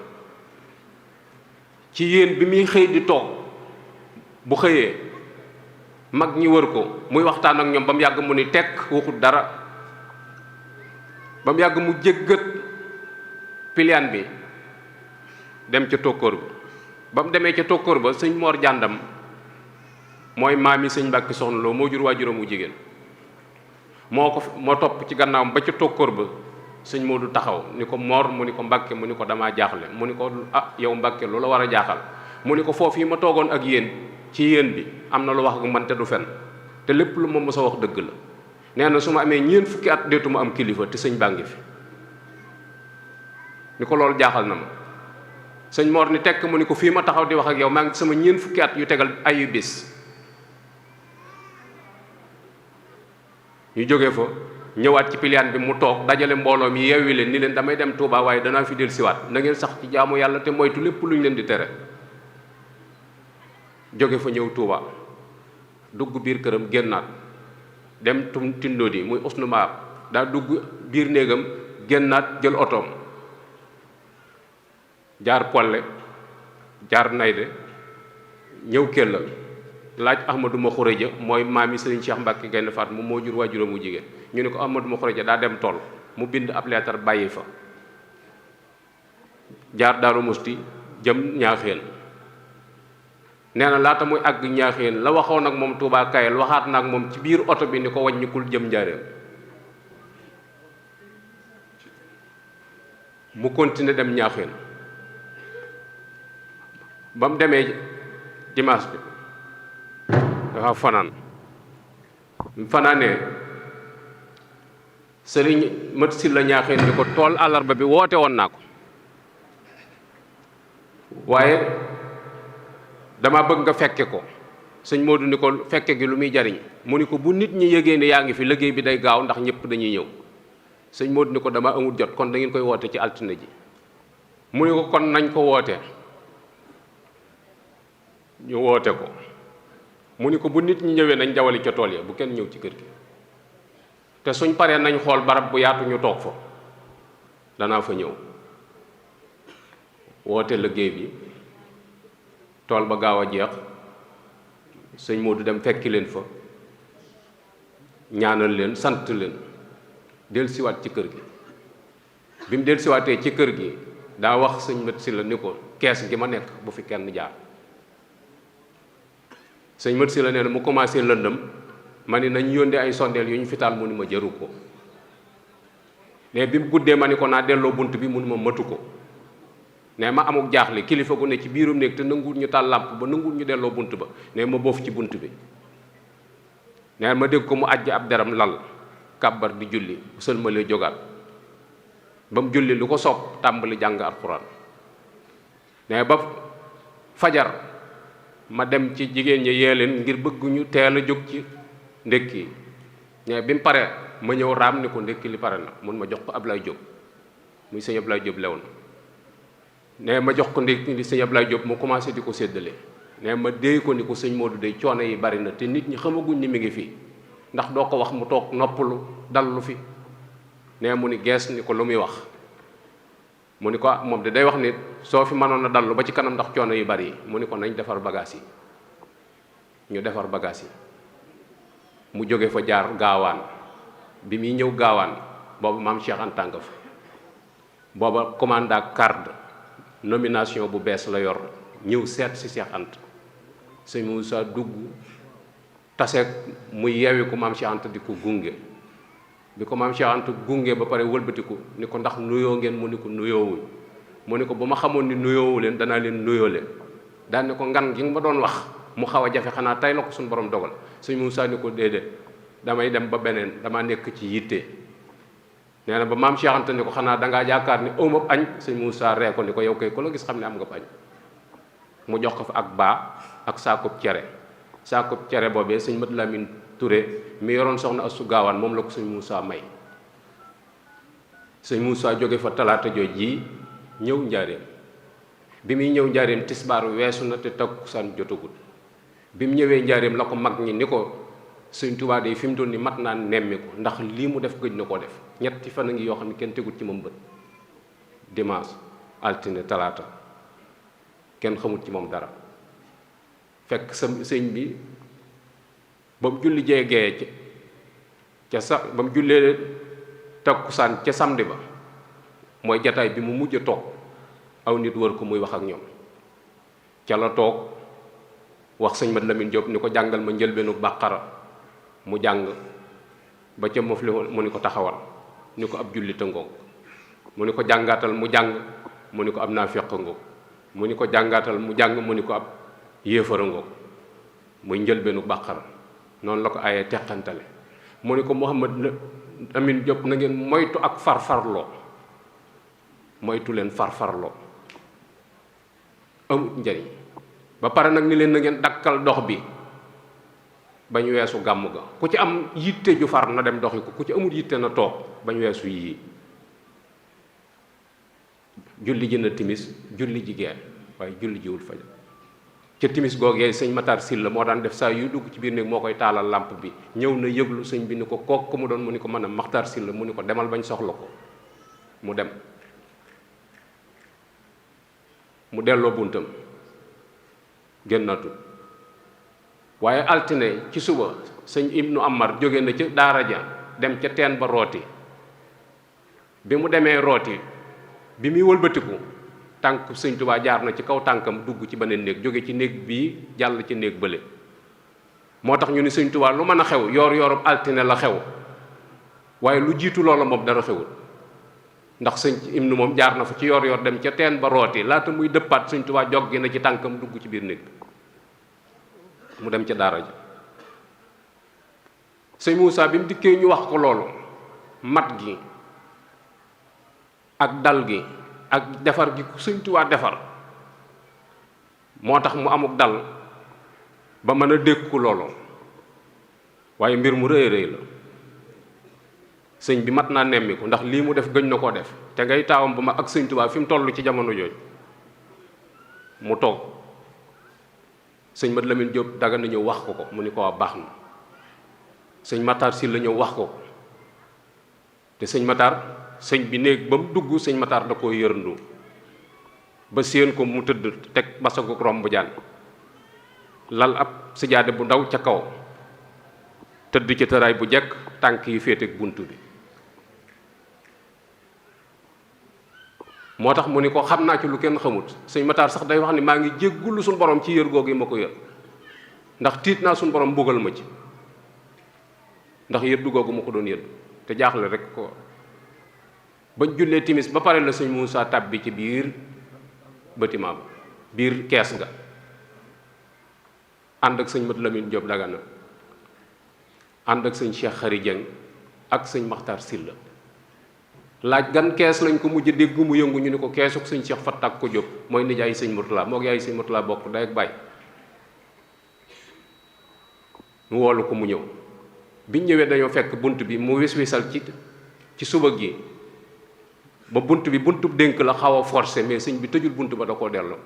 D: ci yéen bi muy xëy di toog bu xëyee mag ñi wër ko muy waxtaan ak ñoom ba mu yàgg mu ni tekk waxut dara ba mu yàgg mu jéggat piliyaan bi dem ca tokkoor bi ba mu demee ca tokkoor ba sëñ Mor Jàndam mooy maami sëñ Mbàkke Soxna Lo moo jur waajuram wu jigéen moo topp ci gannaawam ba ca tokkoor ba sëñ Moodu taxaw ni ko Mor mu ni ko Mbàkke mu ni ko damaa jaaxle mu ni ko ah yow Mbàkke lu la war a jaaxal mu ni ko foofu yi ma toogoon ak yéen ci yéen bi am na lu wax ak man te du fen te lépp lu ma mës a wax dëgg la nee na su ma amee ñeent fukki at deetuma am kilifa te sëñ baa ngi fi ni ko loolu jaaxal na ma sëñ Mor ni tekk mu ni ko fii ma taxaw di wax ak yow maa ngi sama ñeent fukki at yu tegal ayu bis ñu jógee fa ñëwaat ci piliyaan bi mu toog dajale mbooloo mi yeewi leen ni leen damay dem Touba waaye danaa fi del siwaat na ngeen sax ci jaamu yàlla te moytu lépp lu ñu leen di tere jóge fa ñëw Touba dugg biir këram génnaat dem tindoo di muy usnu maar daa dugg biir néegam génnaat jël otoom jaar Polle jaar Nayde ñëw Kellal laaj Ahmadou Ma Xureja mooy maami Sëriñ Cheikh Mbacke Gaynde Faat moom moo jur waajuram wu jigéen ñu ne ko Ahmadou Ma Xureja daa dem tool mu bind ab leetar bàyyi fa jaar Daaru Musti jëm Ñaaxeen nee na laata muy àgg Ñaaxeen la waxoon ak moom Touba Kayal waxaat na ak moom ci biir oto bi ni ko wàññikul jëm Njaaréem mu continuer dem Ñaaxeen ba mu demee dimanche bi dafa fanaan mu fanaanee sëriñ mat si la Ñaaxeen ni ko tool àllarba bi woote woon naa ko waaye dama bëgg nga fekke ko sëñ Modou ni ko fekke gi lu muy jariñ mu ni ko bu nit ñi yëgee ne yaa ngi fi liggéey bi day gaaw ndax ñëpp dañuy ñëw sëñ Modou ni ko dama amul jot kon da ngeen koy woote ci altine ji mu ni ko kon nañ ko woote ñu woote ko mu ni ko bu nit ñi ñëwee nañ jawali ca tool ya bu kenn ñëw ci kër gi te suñ paree nañ xool barab bu yaatu ñu toog fa danaa fa ñëw woote liggéey bi tool ba gaaw a jeex sëñ Modou dem fekki leen fa ñaanal leen sant leen dellusiwaat ci kër gi bi mu dellusiwaatee ci kër gi daa wax sëñ Mat Silla ni ko kees gi ma nekk bu fi kenn jaar sëñ Mat Silla nee na mu commencé lëndëm ma ni nañ yónnee ay sondeel yu ñu fi taal mu ni ma jëru ko ne bi mu guddee ma ni ko naa delloo bunt bi mu ni ma matu ko ne ma amuk jaaxle kilifa gu ne ci biirum néeg te nanguwul ñu taal làmp ba nanguwul ñu delloo bunt ba ne ma boof ci bunt bi ne ma dégg ko mu àjj ab deram lal kàbbar di julli bu sëlmalee jógaat ba mu julli lu ko soob tàmbali jàng alxuraan ne ba fajar ma dem ci jigéen ñi yee leen ngir bëgg ñu teel a jóg ci ndékki ne bi mu paree ma ñëw raam ni ko ndékki li pare na mun ma jox ko Ablaye Diop muy sëñ Ablaye Diop lew na ne ma jox ko ndékki li sëñ Ablaye Diop mu commencé di ko séddale ne ma déy ko ni ko sëñ Modou day coono yi bari na te nit ñi xamaguñ ni mi ngi fii ndax doo ko wax mu toog noppalu dallu fi ne mu ni gees ni ko lu muy wax mu ni ko moom de day wax ni soo fi mënoon a dallu ba ci kanam ndax coono yu bari yi mu ni ko nañ defar bagage yi ñu defar bagage yi mu jóge fa jaar gaawaan bi muy ñëw gaawaan boobu maam Cheikh Anta nga fa booba commanda carte nomination bu bees la yor ñëw seet si Cheikh Anta sëñ Moussa dugg taseeg muy yeewi ko maam Cheikh Anta di ko gunge bi ko maam Cheikh Anta gunge ba pare wëlbatiku ni ko ndax nuyoo ngeen mu ni ko nuyoowuñ mu ni ko bu ma xamoon ni nuyoowu leen danaa leen nuyoo leen daan ni ko ngan gi nga ma doon wax mu xaw a jafe xanaa tey la ko suñu borom dogal sëñ Moussa ni ko déedéet damay dem ba beneen dama nekk ci yitte nee na ba maam Cheikh Anta ni ko xanaa dangaa yaakaar ni awma añ sëñ Moussa ree ko ni ko yow kay ku la gis xam ne am nga añ mu jox ko fa ak baa ak saakub cere boobee sëñ Mat Lamin Touré mi yoroon soxna Astu Gaawaan moom la ko sëñ Moussa may sëñ Moussa jóge fa talaata jooj yi ñëw njaareem bi muy ñëw njaareem tisbaar weesu na te takkusaan jotagut bi mu ñëwee njaareem la ko mag ñi ni ko sëñ Tuubaa de fi mu doon ni mat naa nemmi ko ndax lii mu def gëj na koo def ñetti fan a ngi yoo xam ne kenn tegut ci moom bët dimanche altine talaata kenn xamut ci moom dara fekk sa sëñ bi ba mu julli jeegee ba mu jullee takkusaan ca samedi ba mooy jataay bi mu mujj a toog aw nit wër ko muy wax ak ñoom ca la toog wax sëñ Mat Lamin Jóob ni ko jàngal ma njëlbeenu bàqara mu jàng ba ca mof li mu ni ko taxawal ni ko ab jullit a ngoog mu ni ko jàngaatal mu jàng mu ni ko ab naafiq a ngoog mu ni ko jàngaatal mu jàng mu ni ko ab yéefar a ngoog muy njëlbeenu bàqara noonu la ko ayee teqantale mu ni ko Mouhamad Amin Diop na ngeen moytu ak farfarloo moytu leen farfarloo amut njariñ ba pare nag ni leen na ngeen dakkal dox bi bañ weesu gàmm ga ku ci am yitte ju far na dem doxi ko ku ci amul yitte na toog bañ weesu yii julli ji na timis julli ji gee waaye julli jiwul fajar ca timis googee sëñ Matar Sylla moo daan def saa yu dugg ci biir néeg moo koy taalal làmp bi ñëw na yëglu sëñ bi ni ko kook mu doon mu ni ko mën a Matar Sylla mu ni ko demal bañ soxla ko mu dem mu delloo buntam génnatul waaye altine ci suba sëñ Ibnu Amar jóge na ca daara ja dem ca teen ba rooti bi mu demee rooti bi muy wëlbatiku tànk sëñ Tuubaa jaar na ci kaw tànkam dugg ci beneen néeg jóge ci néeg bii jàll ci néeg bële moo tax ñu ni sëñ Tuubaa lu mën a xew yoor yoorub altine la xew waaye lu jiitu loola moom dara xewul ndax sëñ Ibnu moom jaar na fa ci yoor yoor dem ca teen ba rooti laata muy dëppaat sëñ Tuubaa joggi na ci tànkam dugg ci biir néeg bi mu dem ca daara ji sëñ Moussa bi mu dikkee ñu wax ko loolu mat gi ak dal gi ak defar gi ku sëñ Tuubaa defar moo tax mu amuk dal ba mën a dékku loolu waaye mbir mu rëy rëy la sëñ bi mat naa nemmiku ndax lii mu def gëñ na koo def te ngay taawam ba ma ak sëñ Tuubaa fi mu toll ci jamono jooju mu toog sëñ Mat Lamin Jóob daga na ñëw wax ko ko mu ni ko waa baax na sëñ Matar Sylla ñëw wax ko ko te sëñ Matar sëñ bi néeg ba mu dugg sëñ Matar da koo yërndu ba séen ko mu tëdd teg basagu romb jaan lal ab sijaade bu ndaw ca kaw tëdd ci tëraay bu jekk tànk yi féete ak bunt bi moo tax mu ni ko xam naa ci lu kenn xamut sëñ Matar sax day wax ni maa ngi jéggulu suñu borom ci yër googu yi ma ko yër ndax tiit naa suñu borom mbugal ma ci ndax yëddu googu ma ko doon yëddu te jaaxle rek ko bañ jullee timis ba pare la sëñ Moussa tàbbi ci biir bâtiment ba biir kees ga ànd ak sëñ Mat Lamine Diop Dagana ànd ak sëñ Cheikh Khary Dieng ak sëñ Makhtar Silla laaj gan kees lañ ko mujj dégg mu yëngu ñu ni ko keesuk sëñ Cheikh Fatak ko Diop mooy nijaay sëñ Mourtala moo yaay sëñ Mourtala bokk day ak baay mu woolu ko mu ñëw biñ ñëwee dañoo fekk bunt bi mu wis-wisal ci suba gi ba bunt bi buntu dénk la xaw a forcé mais sëñ bi tëjul bunt ba da koo delloo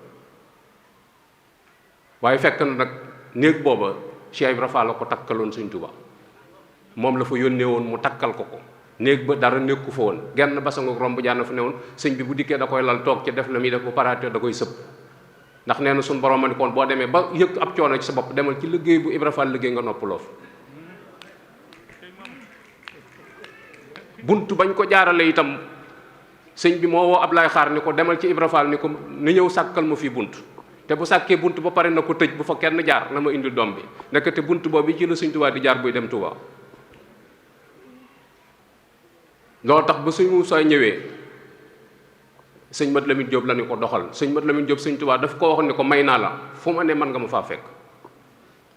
D: waaye fekk na nag néeg booba Cheikh Ibra Fall la ko takkaloon sëñ Tuubaa moom la fa yónnee woon mu takkal ko néeg ba dara nekku fa woon genn basangu romb jaan fa ne woon sëñ bi bu dikkee da koy lal toog ci def la muy def bu paraate da koy sëpp ndax nee na suñu borom ma ni koon boo demee ba yëg ab coono ci sa bopp demal ci liggéey bu Ibra Fall liggéey nga noppaloo fa bunt bañ ko jaarale itam sëñ bi moo woo Ablaye Xaar ni ko demal ci Ibra Fall ni ko ni ñëw sàkkal ma fii bunt te bu sàkkee bunt ba pare na ko tëj bu fa kenn jaar na ma indil doom bi nekkate bunt boobu ci la sëñ Tuubaa di jaar buy dem Tuubaa loolu tax ba sëñ Muusaa ñëwee sëñ Mat Lamin Jóob la ni ko doxal sëñ Mat Lamin Jóob sëñ Tuubaa daf ko wax ni ko may naa la fu ma ne man nga ma faa fekk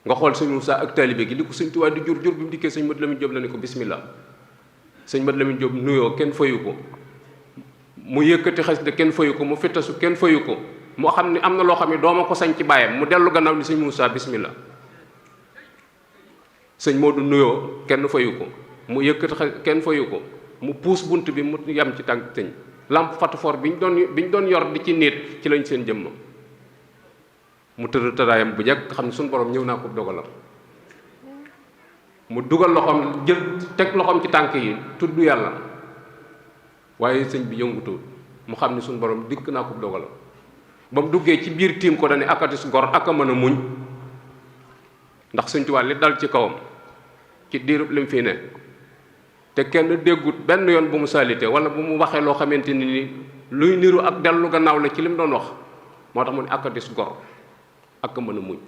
D: nga xool sëñ Muusaa ak taalibe gi li ko sëñ Tuubaa di jur bi mu dikkee sëñ Mat Lamin Jóob la ni ko bismillah sëñ Mat Lamin Jóob nuyoo kenn fayu ko mu yëkkati xasida kenn fayu ko mu fittasu kenn fayu ko moo xam ne am na loo xam ne dooma ko sañ ci bàyyam mu dellu gannaaw ni sëñ Muusaa bismillah sëñ Moodu nuyoo kenn fayu ko mu yëkkati kenn fayu ko mu puus bunt bi mu yam ci tànk tëñ lampe fatafoor bi ñu doon yor di ci niit ci lañ seen jëmm mu tëdd tëraayam bu njëkk xam ne suñu borom ñëw naa ko dogalam mu dugal loxoom jël teg loxoom ci tànk yi tudd yàlla waaye sëñ bi yëngutul mu xam ne suñu borom dikk naa ko dogalam ba mu duggee ci biir tiim ko dane akatis gor aka mën a muñ ndax sëñ Tuubaa li dal ci kawam ci diirub lim fii ne te kenn déggut benn yoon bu mu salité wala bu mu waxee loo xamante ni luy niru ak dellu gannaaw la ci li mu doon wax moo tax mu ne akatis gor aka mën a muñ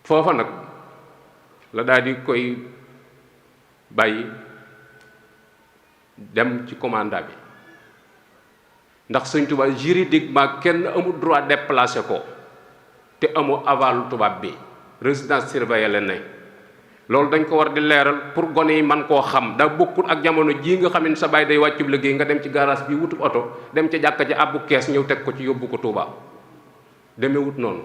D: foofa nag la daal di koy bàyyi dem ci commanda bi ndax sëñ Tuubaa juridiquement kenn amul droit déplacé ko te amoo aval tubaab bi résidence surveillée la ne loolu dañ ko war di leeral pour gone yi man koo xam da bokkul ak jamono jii nga xam ne sa baay day wàccub liggéey nga dem ci garage bi wutub oto dem ca jàkka ja àbbu kees ñëw teg ko ci yóbbu ko Tuubaa demewut noonu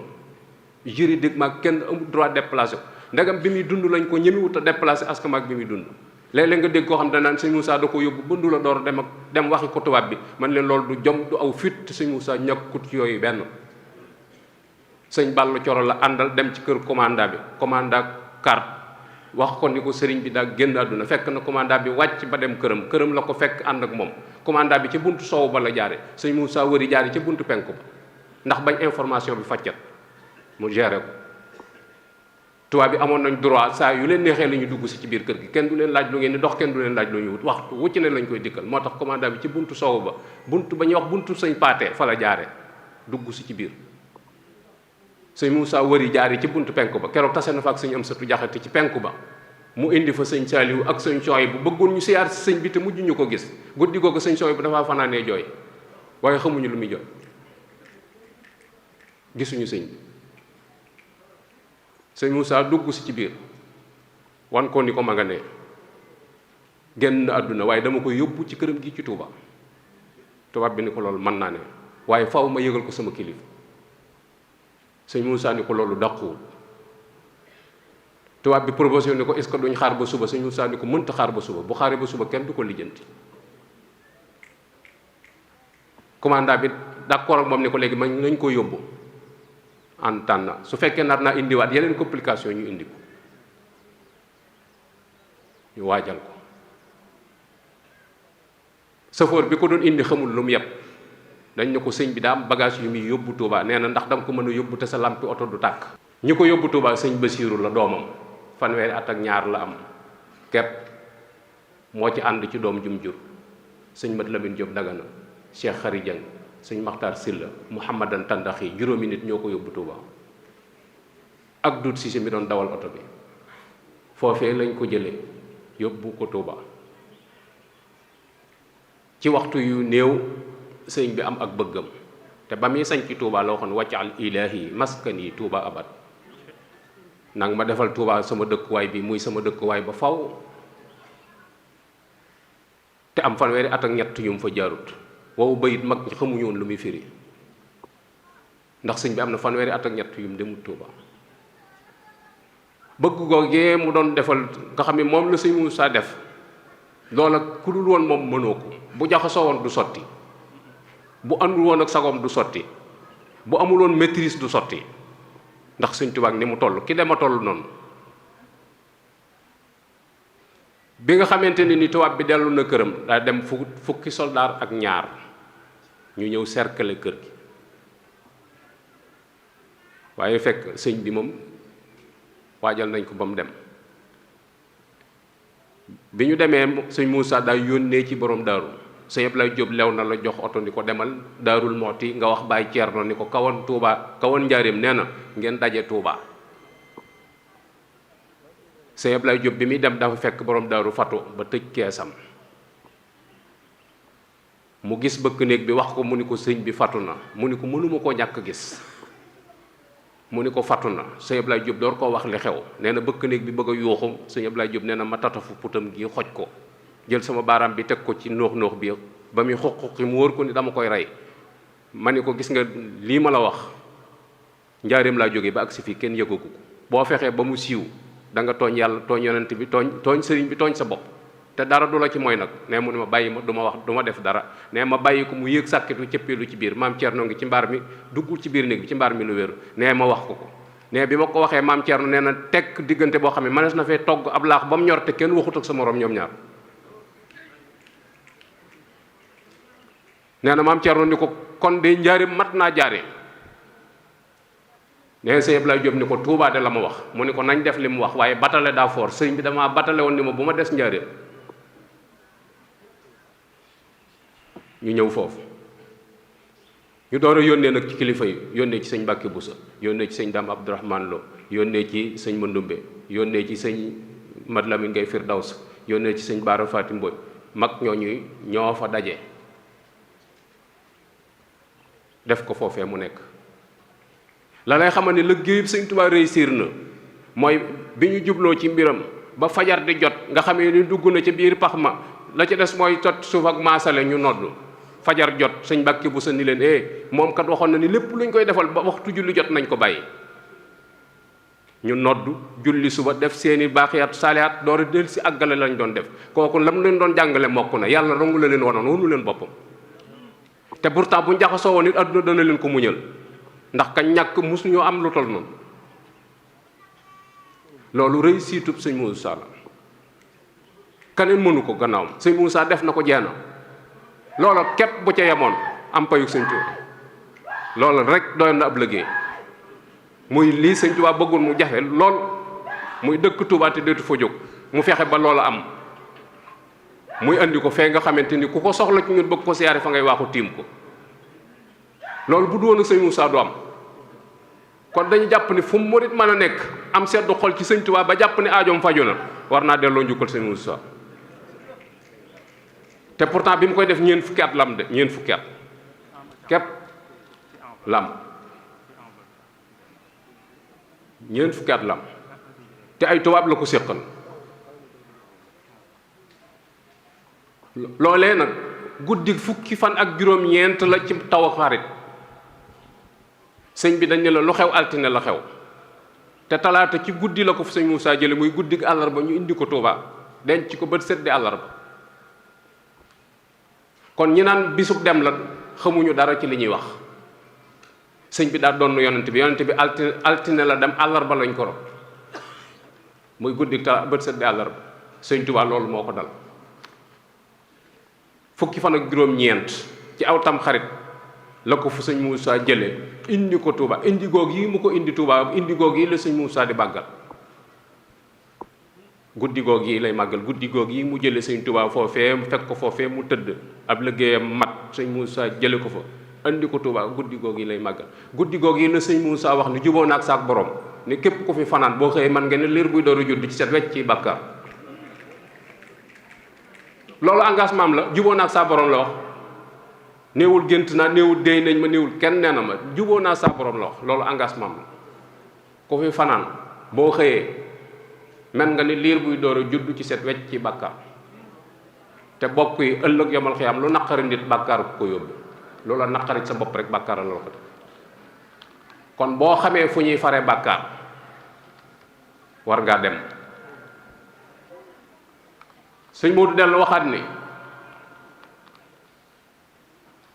D: juridiquement kenn amul droit déplacé ko ndegam bi muy dund lañ ko ñemewut a déplacé askan ak bi muy dund léeg-léeg nga dégg koo xam ne danaan sëñ Moussa da ko yóbbu bëndu la door dem waxi ko tubaab bi man leen loolu du jom du aw fit sëñ Moussa ñàkkut ci yooyu benn sëñ Balla Coro la àndal dem ci kër commanda bi commanda carte wax ko ni ko sëriñ bi daa génn àdduna fekk na commanda bi wàcc ba dem këram la ko fekk ànd ak moom commanda bi ca buntu soow ba la jaare sëñ Moussa wëri jaare ca buntu penku ba ndax bañ information bi faccat mu géré ko tubaab bi amoon nañ droit saa yu leen neexee la ñu dugg si ci biir kër gi kenn du leen laaj lu ngeen di dox kenn du leen laaj lu ñu wut waxtu wucc ne lañ koy dikkal moo tax commandant bi ci buntu soow ba buntu ba ñuy wax buntu sëñ paate fa la jaare dugg si ci biir sëñ Moussa wëri jaare ci buntu penku ba keroog tase na fa ak sëñ Amsatu Jaxate ci penku ba mu indi fa sëñ Saaliw ak sëñ Sooy bu bëggoon ñu siyaar si sëñ bi te mujj ñu ko gis guddi googu sëñ Sooy bu dafa fanaanee jooy waaye xamuñu lu muy jooy gisuñu sëñ bi sëñ Moussa dugg si ci biir wan ko ni ko ma nga ne génn àdduna waaye dama ko yóbbu ci këram gi ci Touba tubaab bi ni ko loolu mën naa ne waaye faw ma yëgal ko sama kilifa sëñ Moussa ni ko loolu dàquwul tubaab bi proposé ni ko est-ce que duñ xaar ba suba sëñ Moussa ni ko mënta xaar ba suba bu xaaree ba suba kenn du ko lijjanti commandant bi d'accord ak moom ni ko léegi man nañ ko yóbbu en tànn su fekkee nar naa indiwaat yeneen complication ñu indi ko ñu waajal ko safoor bi ko doon indi xamul lu mu yeb dañ ne ko sëñ bi daa am bagage yu muy yóbbu Touba nee na ndax danga ko mën a yóbbu te sa lampi oto du tàkk. ñi ko yóbbu Touba sëñ Basiiru la doomam fanweeri at ak ñaar la am kepp moo ci ànd ci doom jum jur sëñ Mat Lamin Jóob Dagana Cheikh Xari Jang sëñ Maxtaar Silla Mouhamadan Tandaxi juróomi nit ñoo ko yóbbu Touba ak dut si mi doon dawal oto bi foofee lañ ko jële yóbbu ko Touba ci waxtu yu néew sëñ bi am ak bëggam te ba muy sañ ci Touba la waxoon wàccal ilaahi maskani Touba abad nang ma defal Touba sama dëkkuwaay bi muy sama dëkkuwaay ba faw te am fanweeri at ak ñett yu mu fa jaarut woowu bayit mag ñi xamuñu woon lu muy firi ndax sëñ bi am na fanweeri at ak ñett yu mu demut Touba bëgg googee mu doon defal nga xam ne moom la sëñ Moussa def loola ku dul woon moom mënoo ko bu jaxasoo woon du sotti bu àndul woon ak sagoom du sotti bu amul woon maîtrise du sotti ndax sëñ Tuubaa ni mu toll ki dema toll noonu bi nga xamante ne ni tubaab bi dellu na këram daa dem fukki soldaar ak ñaar ñu ñëw cercle kër gi waaye fekk sëñ bi moom waajal nañ ko ba mu dem bi ñu demee sëñ Moussa daa yónnee ci borom daaru sëñ Ablaye Diop lew na la jox oto ni ko demal Daarul Mooti nga wax Baay Ceerno ni ko kawoon Touba kawoon njaareem nee na ngeen daje Touba sëñ Ablaye Diop bi muy dem dafa fekk borom daaru fatu ba tëj keesam mu gis bëkk néeg bi wax ko mu ni ko sëñ bi fatu na mu ni ko mënuma koo ñàkk gis mu ni ko fatu na sëñ Ablaye Diop door koo wax li xew nee na bëkk néeg bi bëgg a yuuxu sëñ Ablaye Diop nee na ma tatafu putam gi xoj ko jël sama baaraam bi teg ko ci noox bi ba muy xuqi mu wóor ko ni dama koy rey ma ni ko gis nga lii ma la wax njaareem laa jóge ba agsi fii kenn yëgagu ko boo fexee ba mu siiw da nga tooñ yàlla tooñ yonent bi tooñ sëriñ bi tooñ sa bopp te dara du la ci mooy nag nee mu ne ma bàyyi ma du ma wax du ma def dara nee ma bàyyi ko mu yéeg sàkkitu cëppeelu ci biir maam Thierno ngi ci mbaar mi duggul ci biir néeg bi ci mbaar mi lu wéru nee ma wax ko nee bi ma ko waxee maam Thierno nee na tekk diggante boo xam ne mënees na fee togg ab laax ba mu ñor te kenn waxut ak sa morom ñoom ñaar nee na maam Thierno ni ko kon de njaareem mat naa jaare nee sëñ Ablaye Diop ni ko Touba de la ma wax mu ni ko nañ def li mu wax waaye batale daa foor sëñ bi damaa batale woon ni ma bu ma des njaareem ñu ñëw foofu ñu door a yónnee nag ci kilifa yi yónnee ci sëñ Mbàkke Busa yónnee ci sëñ Dame Abdourahmane Lo yónnee ci sëñ Mandumbe yónnee ci sëñ Mat Lamin Ngay Firdaws yónnee ci sëñ Baara Faati Mboy mag ñooñu ñoo fa daje def ko foofee mu nekk la lay xamal ne liggéeyub sëñ Tuubaa réussir na mooy bi ñu jubloo ci mbiram ba fajar di jot nga xamee ni dugg na ci biir pax ma la ci des mooy tot suuf ak maasale ñu nodd fajar jot sëñ Mbàkke bu sa ni leen moom kat waxoon na ni lépp luñ koy defal ba waxtu julli jot nañ ko bàyyi ñu nodd julli suba def seeni baaxiyaat saalihaat door a del si àggale lañ doon def kooku lam leen doon jàngale mokk na yàlla rongu la leen wanoon wonu leen boppam te pourtant bu njaxasoo woon it adduna dana leen ko muñal ndax ka ñàkk musuñoo am lu tol noonu loolu réussitub sëñ Moussa la keneen mënu ko gannaawam sëñ Moussa def na ko jeena loola képp bu ca yemoon am payug sëñ Tuubaa loola rek doy na ab liggéey muy lii sëñ Tuubaa bëggul mu jafe lool muy dëkk Tuubaa te dootu fa jóg mu fexe ba loola am muy andi ko fee nga xamante ni ku ko soxla ci ñun bëgg ko siyaare fa ngay waaxu tiim ko loolu bu du woon ak sëñ Moussa du am kon dañu jàpp ni fu mu murit mën a nekk am seddu xol ci sëñ Tuubaa ba jàpp ni aajoom faju na war naa delloo njukkal sëñ Moussa te pourtant bi mu koy def ñeent fukki at lam de ñeent fukki at képp lam ñeent fukki at lam te ay tubaab la ko séqal loolee nag guddi fukki fan ak juróom-ñeent la ci taw xarit sëñ bi dañ ne la lu xew altine la xew te talaata ci guddi la ko sëñ Moussa jële muy guddi àllarba ñu indi ko Touba denc ko bët set di àllarba kon ñi naan bisub dem la xamuñu dara ci li ñuy wax sëñ bi daa doon yonent bi altine la dem àllarba lañ ko rob muy guddi bët set di àllarba sëñ Touba loolu moo ko dal fukki fan ak juróom-ñeent ci aw tam xarit la ko fu sëñ Moussa jële indi ko Touba indi goog yi mu ko indi Touba indi goog yi la sëñ Moussa di màggal guddi goog yi lay màggal guddi goog yi mu jële sëñ Touba foofee mu fekk ko foofee mu tëdd ab liggéeyam mat sëñ Moussa jële ko fa indi ko Touba guddi goog yi lay màggal guddi goog yi la sëñ Moussa wax ni juboo naag saak borom ni képp ku fi fanaan boo xëyee man ngeen ne liir buy dooru judd ci set wecc ci bàkkaar loolu engagement la juboo naag saa borom la wax néewul gént naa néewul déy nañ ma néewul kenn nee na ma juboo naa saa borom la wax loolu engagement la ku fi fanaan boo xëyee man nga ni liir buy door a judd ci set wecc ci bàkkaar te bokk yi ëllëg yomal xiyaam lu naqari nit bàkkaar ko yóbbu loola naqari sa bopp rek bàkkaar la ko def kon boo xamee fu ñuy fare bàkkaar war ngaa dem sëñ Moodu dellu waxaat ni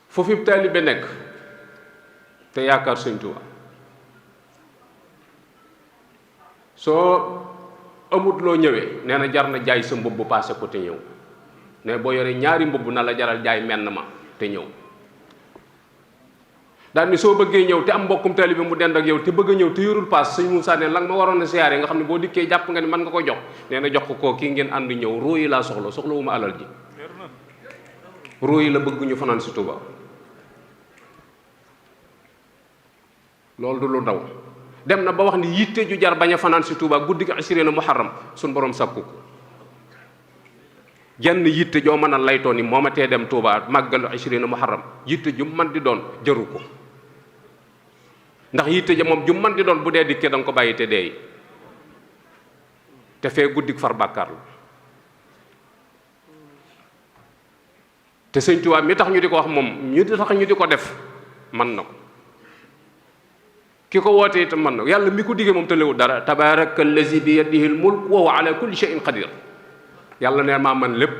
D: fu fi taalibe nekk te yaakaar sëñ Tuuba soo amut loo ñëwee nee na jar na jaay sa mbubb paase ko te ñëw ne boo yoree ñaari mbubb na la jaral jaay menn ma te ñëw daal ni soo bëggee ñëw te am mbokkum taalibe mu dend ak yow te bëgg a ñëw te yorul paas sëñ Moussa ne la nga ma waroon a siyaare nga xam ne boo dikkee jàpp nga ni mën nga ko jox nee na jox ko kii ngeen ànd ñëw ruu yi laa soxla wu ma alal ji ruu yi la bëgg ñu fanaan si Touba loolu du lu ndaw dem na ba wax ni yitte ju jar bañ a fanaan si Touba guddi gi asirina muharram suñ borom sàkku ko jenn yitte joo mën a laytoo ni moo ma tee dem Touba màggalu asirina muharram yitte ju man di doon jaru ko ndax yitte ja moom ju man di doon bu dee dikkee da nga ko bàyyi te deey te fee guddik far bàkkaar la te sëñ Touba mi tax ñu di ko wax moom ñu tax ñu di ko def man na ko ki ko woote itam man na yàlla mi ko diggee moom tëlewul dara tabaraka allazi bi yadihi al mulk wa huwa ala kulli shay'in qadir yàlla ne maa man lépp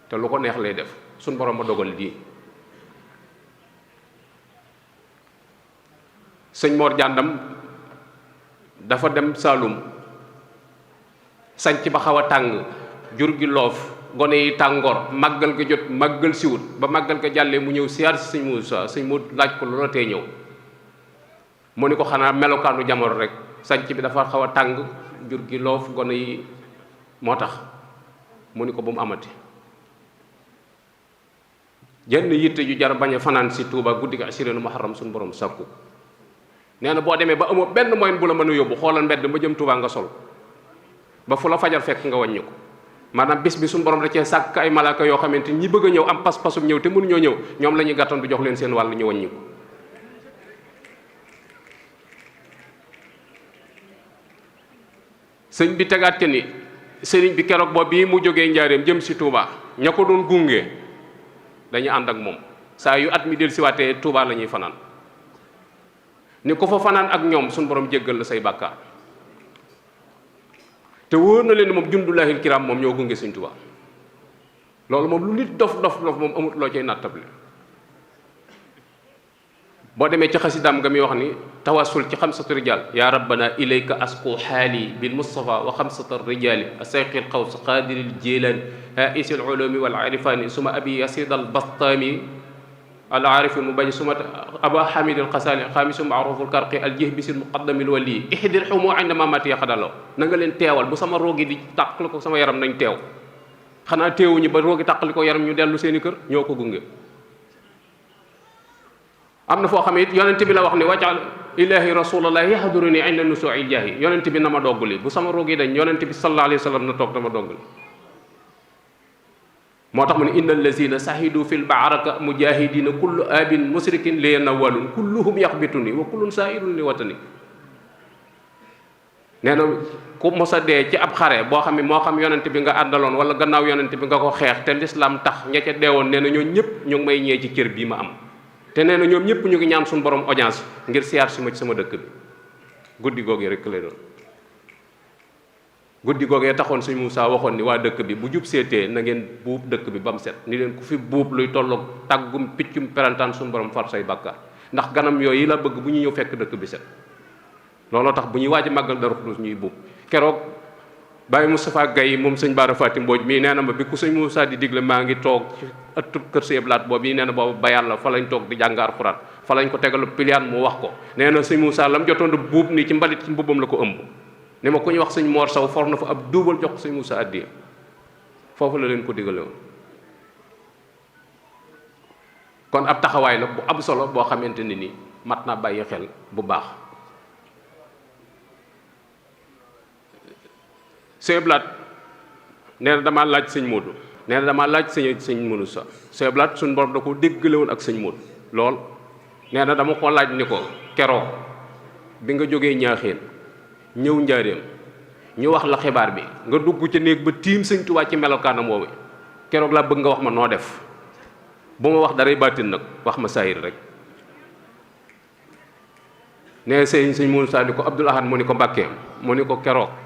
D: te lu ko neex lay def suñ borom ma dogal lii sëñ Mor Jàndam dafa dem Saalum sanc ba xaw a tàng jur gi loof gone yi tàngoor màggal ga jot màggal siwut ba màggal ga jàllee mu ñëw siyaar si sëñ Muusaa sëñ mu laaj ko loola tee ñëw mu ni ko xanaa melokaanu jamono rek sanc bi dafa xaw a tàng jur gi loof gone yi moo tax mu ni ko bu mu amati jenn yitte ju jar bañ a fanaan si Touba guddi gi asirinu muharram suñu borom sàkku nee na boo demee ba amoo benn moyen bu la mën a yóbbu xoolal mbedd ma jëm Touba nga sol ba fu la fajar fekk nga wàññi ko maanaam bis bi suñu borom da cee sàkk ay malaaka yoo xamante ñi bëgg a ñëw am pas-pasum ñëw te mënuñoo ñëw ñoom la ñuy gàttandu jox leen seen wàll ñu wàññi ko sëñ bi tegaat ke ni sëriñ bi keroog boobu bii mu jógee njaareem jëm si Touba ña ko doon gunge dañuy ànd ak moom saa yu at mi del siwaatee Touba la ñuy fanaan ni ko fa fanaan ak ñoom suñu borom jéggal la say bàkkaar te wóor na leen ni moom jundullaahil kiram moom ñoo gunge sëñ Touba loolu moom lu nit dof moom amut loo cay nattable boo demee ci xasidaam nga mi wax ni tawassul ci xamsatu rijal ya rabbana ilayka asqu xaali bil mustafa wa xamsata rijali asayqil xaws qadiril jilan haisil ulumi wal arifani suma abi yasid al bastami al arif mu bañ suma aba hamid al xasali xaamisu maaruful karqi al jihbisil muqaddamil wali ihdir xumu indama mati yaxadaloo na nga leen teewal bu sama roogi di tàqali ko sama yaram nañ teew xanaa teewuñu ba roogi tàqali ko yaram ñu dellu seeni kër ñoo ko gunge am na foo xam ne it yonent bi la wax ni wajal ilahi rasulallah yahduruni inda nusuil jaahi yonent bi na ma dogguli bu sama roog yi dañ yonent bi sallallahu alayhi wa sallam na toog dama dogguli moo tax mu ne inna allazina sahidu fi lbaaraka mujahidina kullu abin musrikin li nawalun kulluhum yaxbituni wa kullun sairun li watani nee na ku mos a dee ci ab xare boo xam ne moo xam yonent bi nga àndaloon wala gannaaw yonent bi nga ko xeex te l'islam tax ña ca deewoon nee na ñoo ñëpp ñu ngi may ñee ci cër bii ma am te nee na ñoom ñëpp ñu ngi ñaan suñu borom audience ngir siyaar si ma ci sama dëkk bi guddi googee rek lay doon guddi googee taxoon sëñ Moussa waxoon ni waa dëkk bi bu jub seetee na ngeen buub dëkk bi ba mu set ni leen ku fi buub luy tolloog tàggum piccum perantaan suñu borom far say bàkkaar ndax ganam yooyu la bëgg bu ñu ñëw fekk dëkk bi set looloo tax bu ñuy waaj a màggal Daaru Xudoos ñuy buub keroog Baye Moustapha Gaye moom sëñ Bara Fati Mbooj mii nee na ma bi ku sëñ Moussa di digle maa ngi toog ci ëttub kër Sëñ Blaat boobu yi nee na boobu ba yàlla fa lañ toog di jàng Alxuraan fa lañ ko tegalu piliyaan mu wax ko nee na sëñ Moussa lam jotoon di buub nii ci mbalit ci mbubbam la ko ëmb ne ma ku ñu wax sëñ Mor Saw for na fa ab duubal jox ko sëñ Moussa addiya foofu la leen ko digale woon kon ab taxawaay la bu am solo boo xamante ne ni mat naa bàyyi xel bu baax Sëñ Blaat nee na damaa laaj sëñ Modou nee na damaa laaj sëñ Modou sa Sëñ Blaat suñu borom da ko déggale woon ak sëñ Modou lool nee na dama ko laaj ni ko keroog bi nga jógee ñaaxeen ñëw njaareem ñu wax la xibaar bi nga dugg ca néeg ba tiim sëñ Tuubaa ci melokaanam woowu keroog laa bëgg nga wax ma noo def bu ma wax daray baatin nag wax ma saayir rek nee sëñ Modou sa ni ko Abdoul Ahad mu ni ko Mbàkke mu ni ko keroog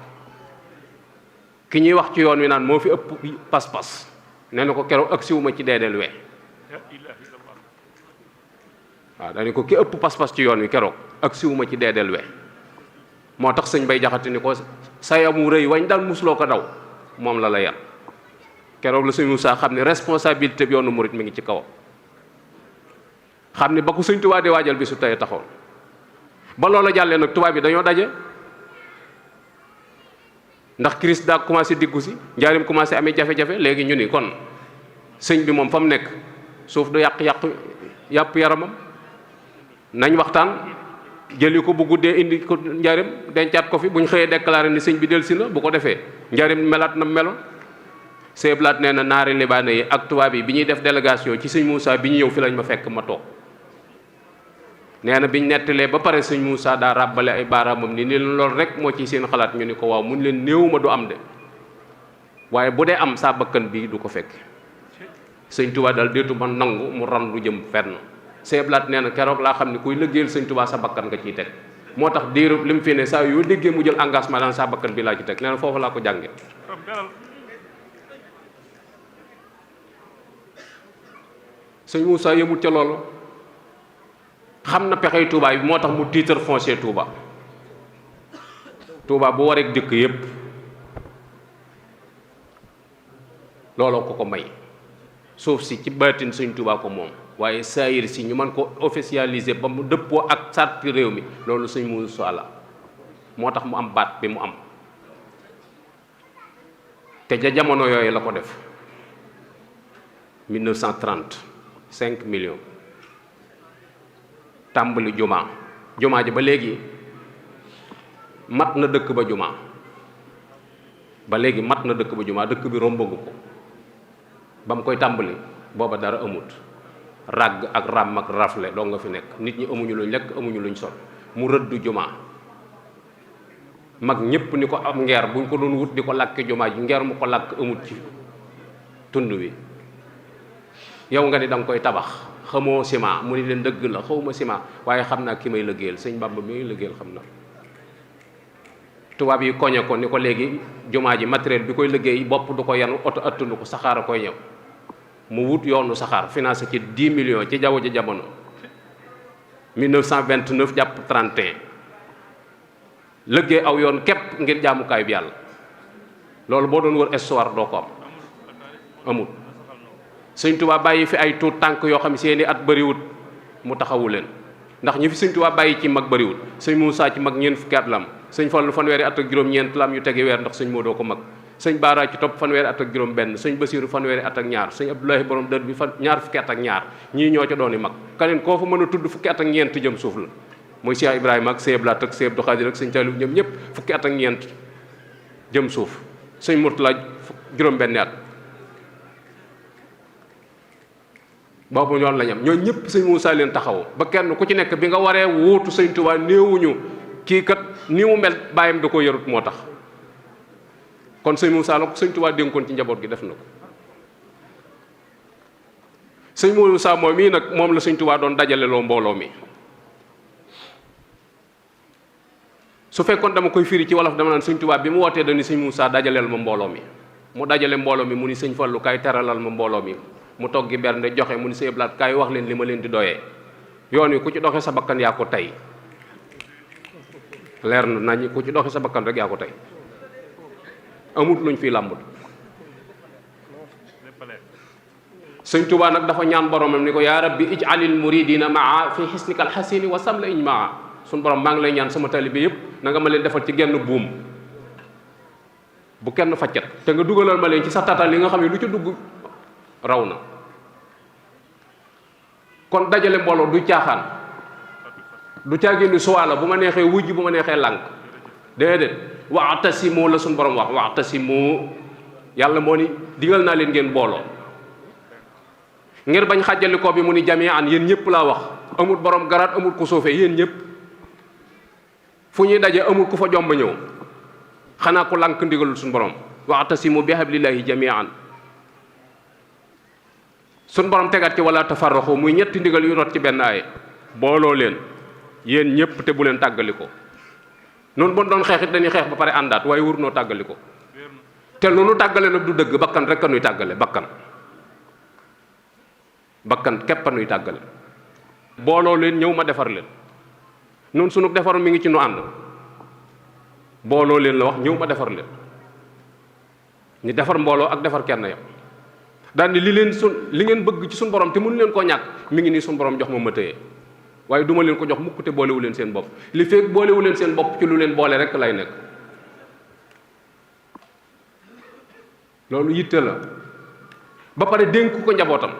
D: ki ñuy wax ci yoon wi naan moo fi ëpp pas-pas nee na ko keroog ak siwuma ci deedeel we waaw dañu ko ki ëpp pas-pas ci yoon wi keroog ak siwuma ci deedeel we moo tax sëñ Bay Jaxate ni ko sayamu rëy wañ daan musuloo ko daw moom la yar keroog la sëñ Moussa xam ne responsabilité bi yoonu murit mi ngi ci kawam xam ne ba ko sëñ Tuubaa di waajal bi su tey taxoon ba loola jàllee nag tubaab bi dañoo daje ndax crise daa commencé diggu si njaarim commencé amee jafe-jafe léegi ñu ni kon sëñ bi moom fa mu nekk suuf du yàpp yaramam nañ waxtaan jëli ko bu guddee indi ko njaarim dencaat ko fi bu ñu xëyee déclaré ni sëñ bi dellusi na bu ko defee njaarim melaat na meloon Sëñ Blaat nee na naari libaane yi ak tubaab yi bi ñuy def délégation ci sëñ Moussa bi ñu ñëw fi lañ ma fekk ma toog nee na biñ nettalee ba pare sëñ Moussa daa ràbbale ay baaraamam ni loolu rek moo ci seen xalaat ñu ni ko waaw mun leen néew ma du am de waaye bu dee am saa bakkan bii du ko fekk sëñ Touba daal déetu ma nangu mu ran lu jëm fenn Sëñ Blaat nee na keroog laa xam ne kuy liggéeyal sëñ Touba sa bakkan nga ciy teg moo tax diiru li mu fi ne saa yoo déggee mu jël engagement daan saa bakkan bi laa ci teg nee na foofu laa ko jànge sëñ Moussa yëmut ca loolu xam na pexey Touba bi moo tax mu titre foncier Touba Touba bu wareek dëkk yépp looloo ko may suuf si ci baatin sëñ Touba ko moom waaye saayir si ñu mën ko officialiser ba mu dëppoo ak sarti réew mi loolu sëñ Moussa la moo tax mu am baat bi mu am te ja jamono yooyu la ko def 1930 5 millions tàmbali jumaa ji ba léegi mat na dëkk ba jumaa dëkk bi rombagu ko ba mu koy tàmbali booba dara amut ràgg ak ràmm ak rafle doo nga fi nekk nit ñi amuñu luñ lekk amuñu luñ sol mu rëdd jumaa mag ñépp ni ko am ngeer buñ ko doon wut di ko làkki jumaa ji ngeer mu ko làkk amut ci tund wi yow nga ni da nga koy tabax xamoo ciment mu ni leen dëgg la xawma ciment waaye xam naa ki may liggéeyal sëñ Bamba mi may liggéeyal xam na tubaab yi koñe ko ni ko léegi jumaa ji matériel bi koy liggéey bopp du ko yanu oto attunu ko saxaar a koy ñëw mu wut yoonu saxaar financé ci 10 millions ci jaww ji jamono 1929 jàpp 31 liggéey aw yoon képp ngir jaamukaay bi yàlla loolu boo doon wër histoire doo ko am amul sëñ Tuubaa bàyyi fi ay tuut tànk yoo xam seeni at bëriwut mu taxawu leen ndax ñi fi sëñ Tuubaa bàyyi ci mag bëriwut sëñ Moussa ci mag ñeent fukki at la am sëñ Fallu fanweeri at ak juróom-ñeent la am yu tegi weer ndax sëñ Modou ko mag sëñ Baara ci topp fanweeri at ak juróom benn sëñ Basiiru fanweeri at ak ñaar sëñ Abdoulahi borom dër bi ñaar fukki at ak ñaar ñii ñoo ca dooni mag kaneen koo fa mën a tudd fukki at ak ñeent jëm suuf la muy Cheikh Ibrahima ak Sëñ Blaat ak Sëñ Abdou Khadir ak sëñ Taalib ñoom ñëpp fukki at ak ñeent jëm suuf sëñ Murtala juróom benni at boobu ñoon lañ am ñoo ñëpp sëñ Moussa leen taxaw ba kenn ku ci nekk bi nga waree wuutu sëñ Tuubaa néewuñu kii kat ni mu mel bàyyam da ko yarut moo tax kon sëñ Moussa la ko sëñ Tuubaa dénkoon ci njaboot gi def na ko sëñ Moussa moom mii nag moom la sëñ Tuubaa doon dajale loo mbooloo mi su fekkoon dama koy firi ci wolof dama naan sëñ Tuubaa bi mu wootee dañu sëñ Moussa dajaleel ma mbooloo mi mu dajale mbooloo mi mu ni sëñ Fallu kaay teralal ma mbooloo mi mu toggi bernde joxe mu ni Sëñ Blaat kaay wax leen li ma leen di doyee yoon wi ku ci doxee sa bakkan yaa ko tey leer na nañ ku ci doxee sa bakkan rek yaa ko tey amut luñ fiy làmbut. sëñ Tuubaa nag dafa ñaan boromam ni ko yaa rabbi ij'alil muridina maa fi xisnikal xasini wa samla iñ maa suñ borom maa ngi lay ñaan sama taalibe yëpp na nga ma leen defal ci genn buum bu kenn faccat te nga dugalal ma leen ci sa tatal li nga xam ne lu ci dugg raw na. kon dajale mbooloo du caaxaan du caagéen ni suwaala bu ma neexee wujj bu ma neexee lànk déedéet wa'tasimu la suñ borom wax wa'tasimu yàlla moo ni digal naa leen ngeen booloo ngir bañ xàjjalikoo bi mu ni jami'an yéen ñëpp laa wax amul borom garaat amul ku suufee yéen ñëpp fu ñuy daje amul ku fa jomba ñëw xanaa ku lànk ndigalul suñu borom wa'tasimu bi hablillahi jami'an suñu borom tegaat ci wala tafarraqu muy ñetti ndigal yu rot ci benn aaye booloo leen yéen ñëpp te bu leen tàggaliko noonu bon doon xeexit dañuy xeex ba pare àndaat waaye wur noo tàggaliko te lu nu tàggale nag du dëgg bakkan rek a nuy tàggale bakkan képp a nuy tàggale booloo leen ñëw ma defar leen noonu sunu defaru mi ngi ci nu ànd booloo leen la wax ñëw ma defar leen ni defar mbooloo ak defar kenn yam daal ni li ngeen bëgg ci suñu borom te mënu leen koo ñàkk mi ngi nii suñu borom jox ma téye waaye duma leen ko jox mukk te boolewu leen seen bopp li fekk boolewu leen seen bopp ci lu leen boole rek lay nekk loolu yitte la ba pare dénk ko njabootam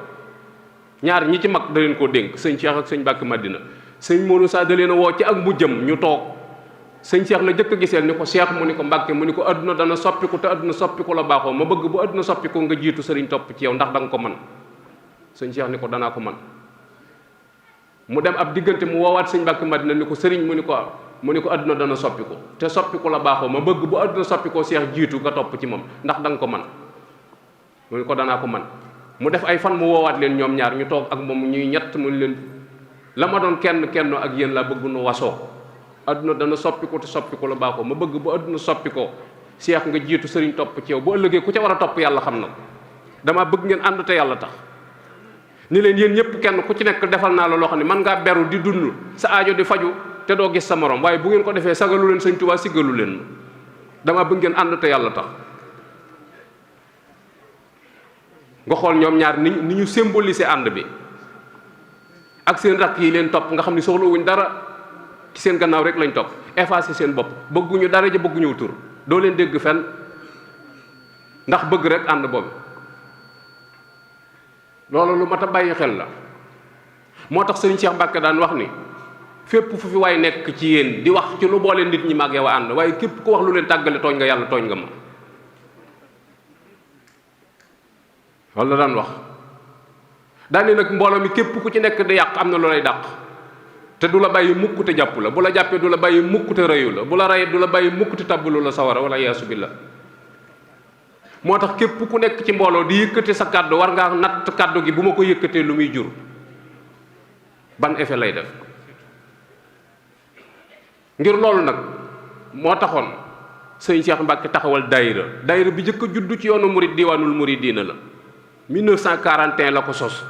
D: ñaar ñi ci mag da leen koo dénk sëñ Cheikh ak sëñ Mbàkke Madina sëñ Modou Sa da leen a woo ci ak mujjam ñu toog sëñ Cheikh la jëkk a giseel ni ko Cheikh mu ni ko Mbàkke mu ni ko adduna dana soppiku te adduna soppiku la baaxoo ma bëgg bu adduna soppiku nga jiitu sëriñ topp ci yow ndax da nga ko man sëñ Cheikh ni ko danaa ko man mu dem ab diggante mu woowaat sëñ Mbàkke Madina ni ko sëriñ mu ni ko adduna dana soppiku te soppiku la baaxoo ma bëgg bu adduna soppikoo Cheikh jiitu nga topp ci moom ndax da nga ko man mu ni ko danaa ko man mu def ay fan mu woowaat leen ñoom ñaar ñu toog ak moom ñuy ñett mu leen la ma doon kenn ak yéen laa bëgg nu wasoo adduna dana soppiku te soppiku la baaxoo ma bëgg bu adduna soppikoo Cheikh nga jiitu sëriñ topp ci yow bu ëllëgee ku ca war a topp yàlla xam na ko dama bëgg ngeen ànd te yàlla tax ni leen yéen ñëpp kenn ku ci nekk defal naa la loo xam ne man ngaa beru di dund sa aajo di faju te doo gis sa morom waaye bu ngeen ko defee sagalu leen sëñ Tuubaa siggalu leen dama bëgg ngeen ànd te yàlla tax nga xool ñoom ñaar ni ñu symboliser ànd bi ak seen rakk yi leen topp nga xam ni soxlawuñ dara ci seen gannaaw rek lañ topp effacer seen bopp bëgguñu dara ja bëgguñu tur doo leen dégg fenn ndax bëgg rek ànd boobu loolu lu mat a bàyyi xel la moo tax sëriñ Cheikh Mbacke daan wax ni fépp fu fi waay nekk ci yéen di wax ci lu boole nit ñi mag yow a ànd waaye képp ku wax lu leen tàggale tooñ nga yàlla tooñ nga ma loolu la daan wax daane nag mbooloo mi képp ku ci nekk di yàq am na lu lay dàq te du la bàyyi mukk te jàpp la bu la jàppee du la bàyyi mukk te rëyu la bu la rëyee du la bàyyi mukk te tabbalu la sawara wala yaasu billah moo tax képp ku nekk ci mbooloo di yëkkate sa kàddu war ngaa natt kàddu gi bu ma ko yëkkatee lu muy jur ban effet lay def ngir loolu nag moo taxoon sëñ Cheikh Mbacke taxawal daayira bi njëkk a juddu ci yoonu murid diwaanul muridina la 1941 la ko sos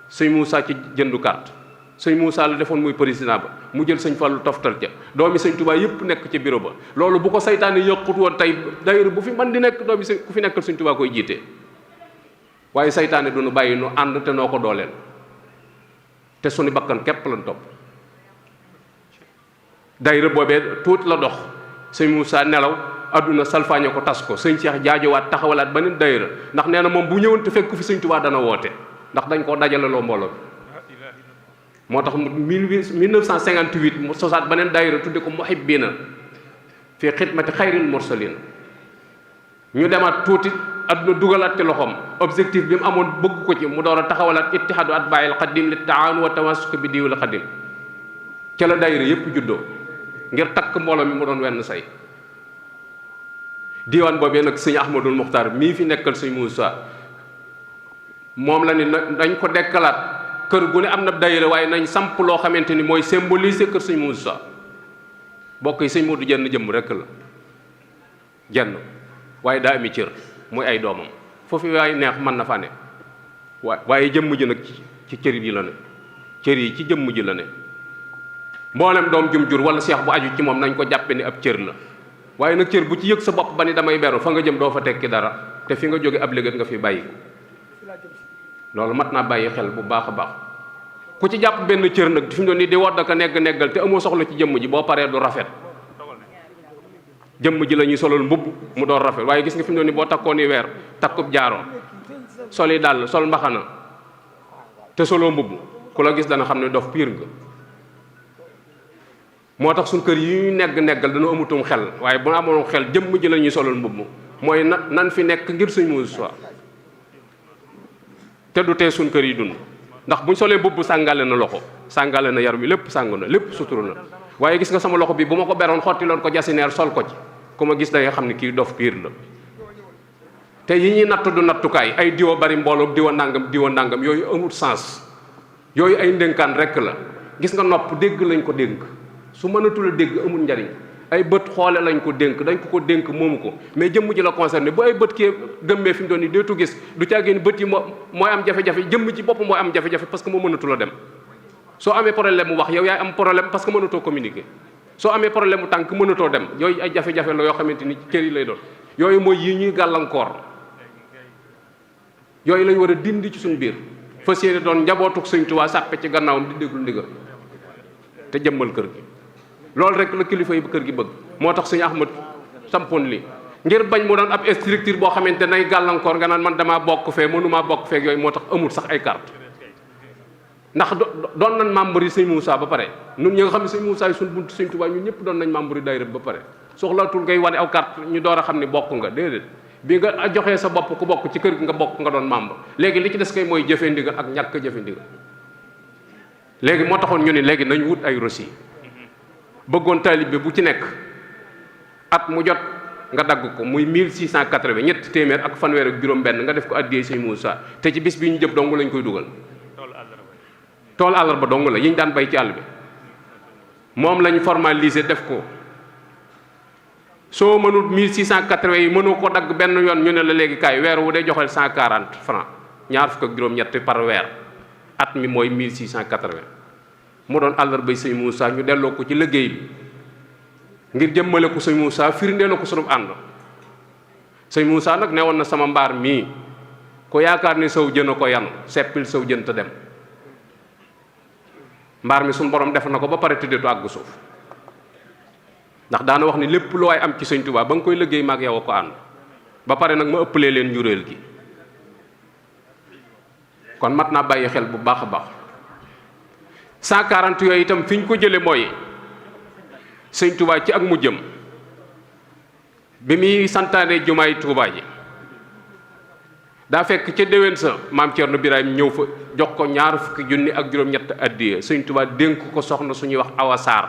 D: sëñ Moussa ci jëndu carte sëñ Moussa la defoon muy président ba mu jël sëñ Fallu toftal ca doomi sëñ Touba yëpp nekk ci bureau ba loolu bu ko saytaane yëqut woon tey daayira bu fi man di nekk doomi ku fi nekkal sëñ Touba koy jiite waaye saytaane du nu bàyyi nu ànd te noo ko dooleel te suñu bakkan képp lañ topp daayira boobee tuuti la dox sëñ Moussa nelaw adduna salfaañe ko tas ko sëñ Cheikh jaajowaat taxawalaat beneen daayira ndax nee na moom bu ñëwoon te fekk fi sëñ Touba dana woote ndax dañ koo dajaleloo mbooloo moo tax 1958 mu sosaat beneen daayira tudde ko muhibbina fi xidmati xayril mursalin ñu demaat tuuti adduna dugalaat ci loxoom objectif bi mu amoon bëgg ko ci mu door a taxawalaat ittihaadu atbaa'il xadim li taawun wa tamassuk bi diwil xadim ca la daayira yépp juddoo ngir takk mbooloo mi mu doon wenn say diiwaan boobee nag sëñ Ahmadul Muxtaar mii fi nekkal sëñ Moussa moom la ni dañ ko dekkalaat kër gu ne am na daayira waaye nañ samp loo xamante ni mooy symboliser kër sëñ Moussa bokk yi sëñ Modou jenn jëmm rekk la jenn waaye daa ami cër muy ay doomam foofu waaye neex mën na fa ne waaye jëmm ji nag ci cër yi la ne cër yi ci jëmm ji la ne mboolem doom jum jur wala seex bu aju ci moom nañ ko jàppe ni ab cër la waaye nag cër bu ci yëg sa bopp ba ni damay beru fa nga jëm doo fa tekki dara te fi nga jóge ab légat nga fi bàyyi loolu mat naa bàyyi xel bu baax a baax ku ci jàpp benn cër nag fi mu doon nii di wodd ka neggal te amoo soxla ci jëmm ji boo paree du rafet jëmm ji la ñuy solal mbubb mu doon rafet waaye gis nga fi mu doon nii boo takkoo ni weer takkub jaaroo sol yi dàll sol mbaxana te soloo mbubb ku la gis dana xam ne dof piir nga moo tax suñ kër yi ñu neggal dana amutum xel waaye bu amoon xel jëmm ji la ñuy solal mbubb mooy nan fi nekk ngir suñ Muusaa te du tee suñ kër yi dund ndax buñ solee mbubb sàngale na loxo sàngale na yaram wi lépp sàng na lépp suturu na waaye gis nga sama loxo bi bu ma ko beroon xottiloon ko jasineer sol ko ci ku ma gis da nga xam ne kii dof piir la te yi ñuy natt du nattukaay ay diwa bari mbooloo diwa nangam yooyu amul sens yooyu ay ndénkaan rekk la gis nga nopp dégg lañ ko dénk su mënatul a dégg amul njariñ ay bët xoole lañ ko dénk dañ ko dénk moomu ko mais jëmm ji la concerné bu ay bët kee gëmmee fi mu doon nii deetu gis du caagéen bët yi mooy am jafe-jafe jëmm ci bopp mooy am jafe-jafe parce que moo mënatul a dem soo amee problème mu wax yow yaay am problème parce que mënatoo communiquer soo amee problème mu tànk mënatoo dem yooyu ay jafe-jafe la yoo xamante ni cër yi lay doon yooyu mooy yi ñuy gàllankoor yooyu lañ war a dindi ci suñu biir fas yéene doon njabootuk Sëñ Tuubaa sàppe ci gannaawam di déglu ndigal te jëmmal kër gi loolu rek la kilifa yi kër gi bëgg moo tax Sëñ Ahmad sampoon li ngir bañ mu doon ab structure boo xamante nay gàllankoor nga naan man damaa bokk fee mënumaa bokk fee yooyu moo tax amul sax ay carte ndax doon nañ membre yi Sëñ Muusaa ba pare ñun ñi nga xam ne Sëñ Muusaa yi suñ buntu Sëñ Tuubaa ñun ñëpp doon nañ membre yi daayira ba pare soxlaatul ngay wane aw carte ñu door a xam ne bokk nga déedéet bi nga joxee sa bopp ku bokk ci kër gi nga bokk nga doon membre léegi li ci des kay mooy jëfe ndigal ak ñàkk jëfe ndigal léegi moo taxoon ñu ni léegi nañ wut ay reçu bëggoon taalibe bu ci nekk at mu jot nga dagg ko muy 1680 ñetti téeméer ak fanweer ak juróom-benn nga def ko addiyee Sëñ Muusaa te ci bis bi ñu jëm dong lañ koy dugal tool àllarba dong la yi ñu daan bay ci àll bi moom lañ formalisé def ko soo mënul 1680 yi mënoo ko dagg benn yoon ñu ne la léegi kaay weer wu dee joxel 140 francs ñaar fukk ak juróom-ñett par weer at mi mooy 1680 mu doon àllarbay Sëñ Muusaa ñu delloo ko ci liggéey bi ngir jëmmale ko Sëñ Muusaa firndee ko sunu ànd Sëñ Muusaa nag ne woon na sama mbaar mii ko yaakaar ni saw jën a ko yanu seppil saw jën te dem mbaar mi suñu borom def na ko ba pare tëddeetu àgg suuf ndax daana wax ni lépp lu waay am ci Sëñ Tuubaa ba nga koy liggéey maag yow a ko ànd ba pare nag ma ëppalee leen njuréel gi kon mat naa bàyyi xel bu baax a baax 140 yooyu itam fi ñu ko jële mooy Sëñ Tuubaa ci ak mu jëm bi muy santaane jumaay Tuubaa ji daa fekk ca déwén sa maam Cerno Birahim ñëw fa jox ko 20 ak juróom-ñett addiya Sëñ Tuubaa dénk ko soxna suñuy wax Awa Saar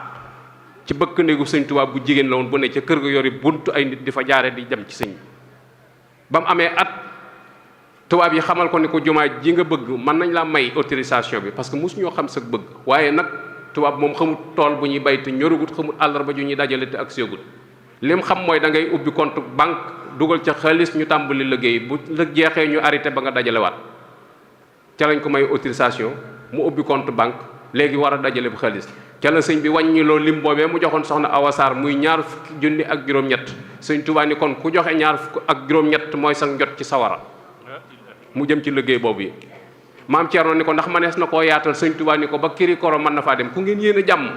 D: ci bëkk néegu Sëñ Tuubaa bu jigéen la woon bu ne ca kër ga yori buntu ay nit di fa jaare di dem ci sëñ ba mu amee at tubaab yi xamal ko ni ko jumaa ji nga bëgg mën nañ laa may autorisation bi parce que mosu ñoo xam sa bëgg waaye nag tubaab moom xamut tool bu ñuy bay te ñorugut xamut àllarba ju ñuy dajale te ak séegut lim xam mooy da ngay ubbi compte banque dugal ca xaalis ñu tàmbali liggéey bu la jeexee ñu arrêté ba nga dajalewaat ca lañ ko may autorisation mu ubbi compte banque léegi war a dajale bu xaalis ca la sëñ bi wàññi loo lim boobee mu joxoon soxna Awa Saar muy 20 ak juróom-ñett Sëñ Tuubaa ni kon ku joxe 20 ak juróom-ñett mooy sa njot ci sawara mu jëm ci liggéey boobu yi maam Thierno ni ko ndax manees na koo yaatal Sëñ Tuubaa ni ko ba kiri koro mën na faa dem ku ngeen yéene jàmm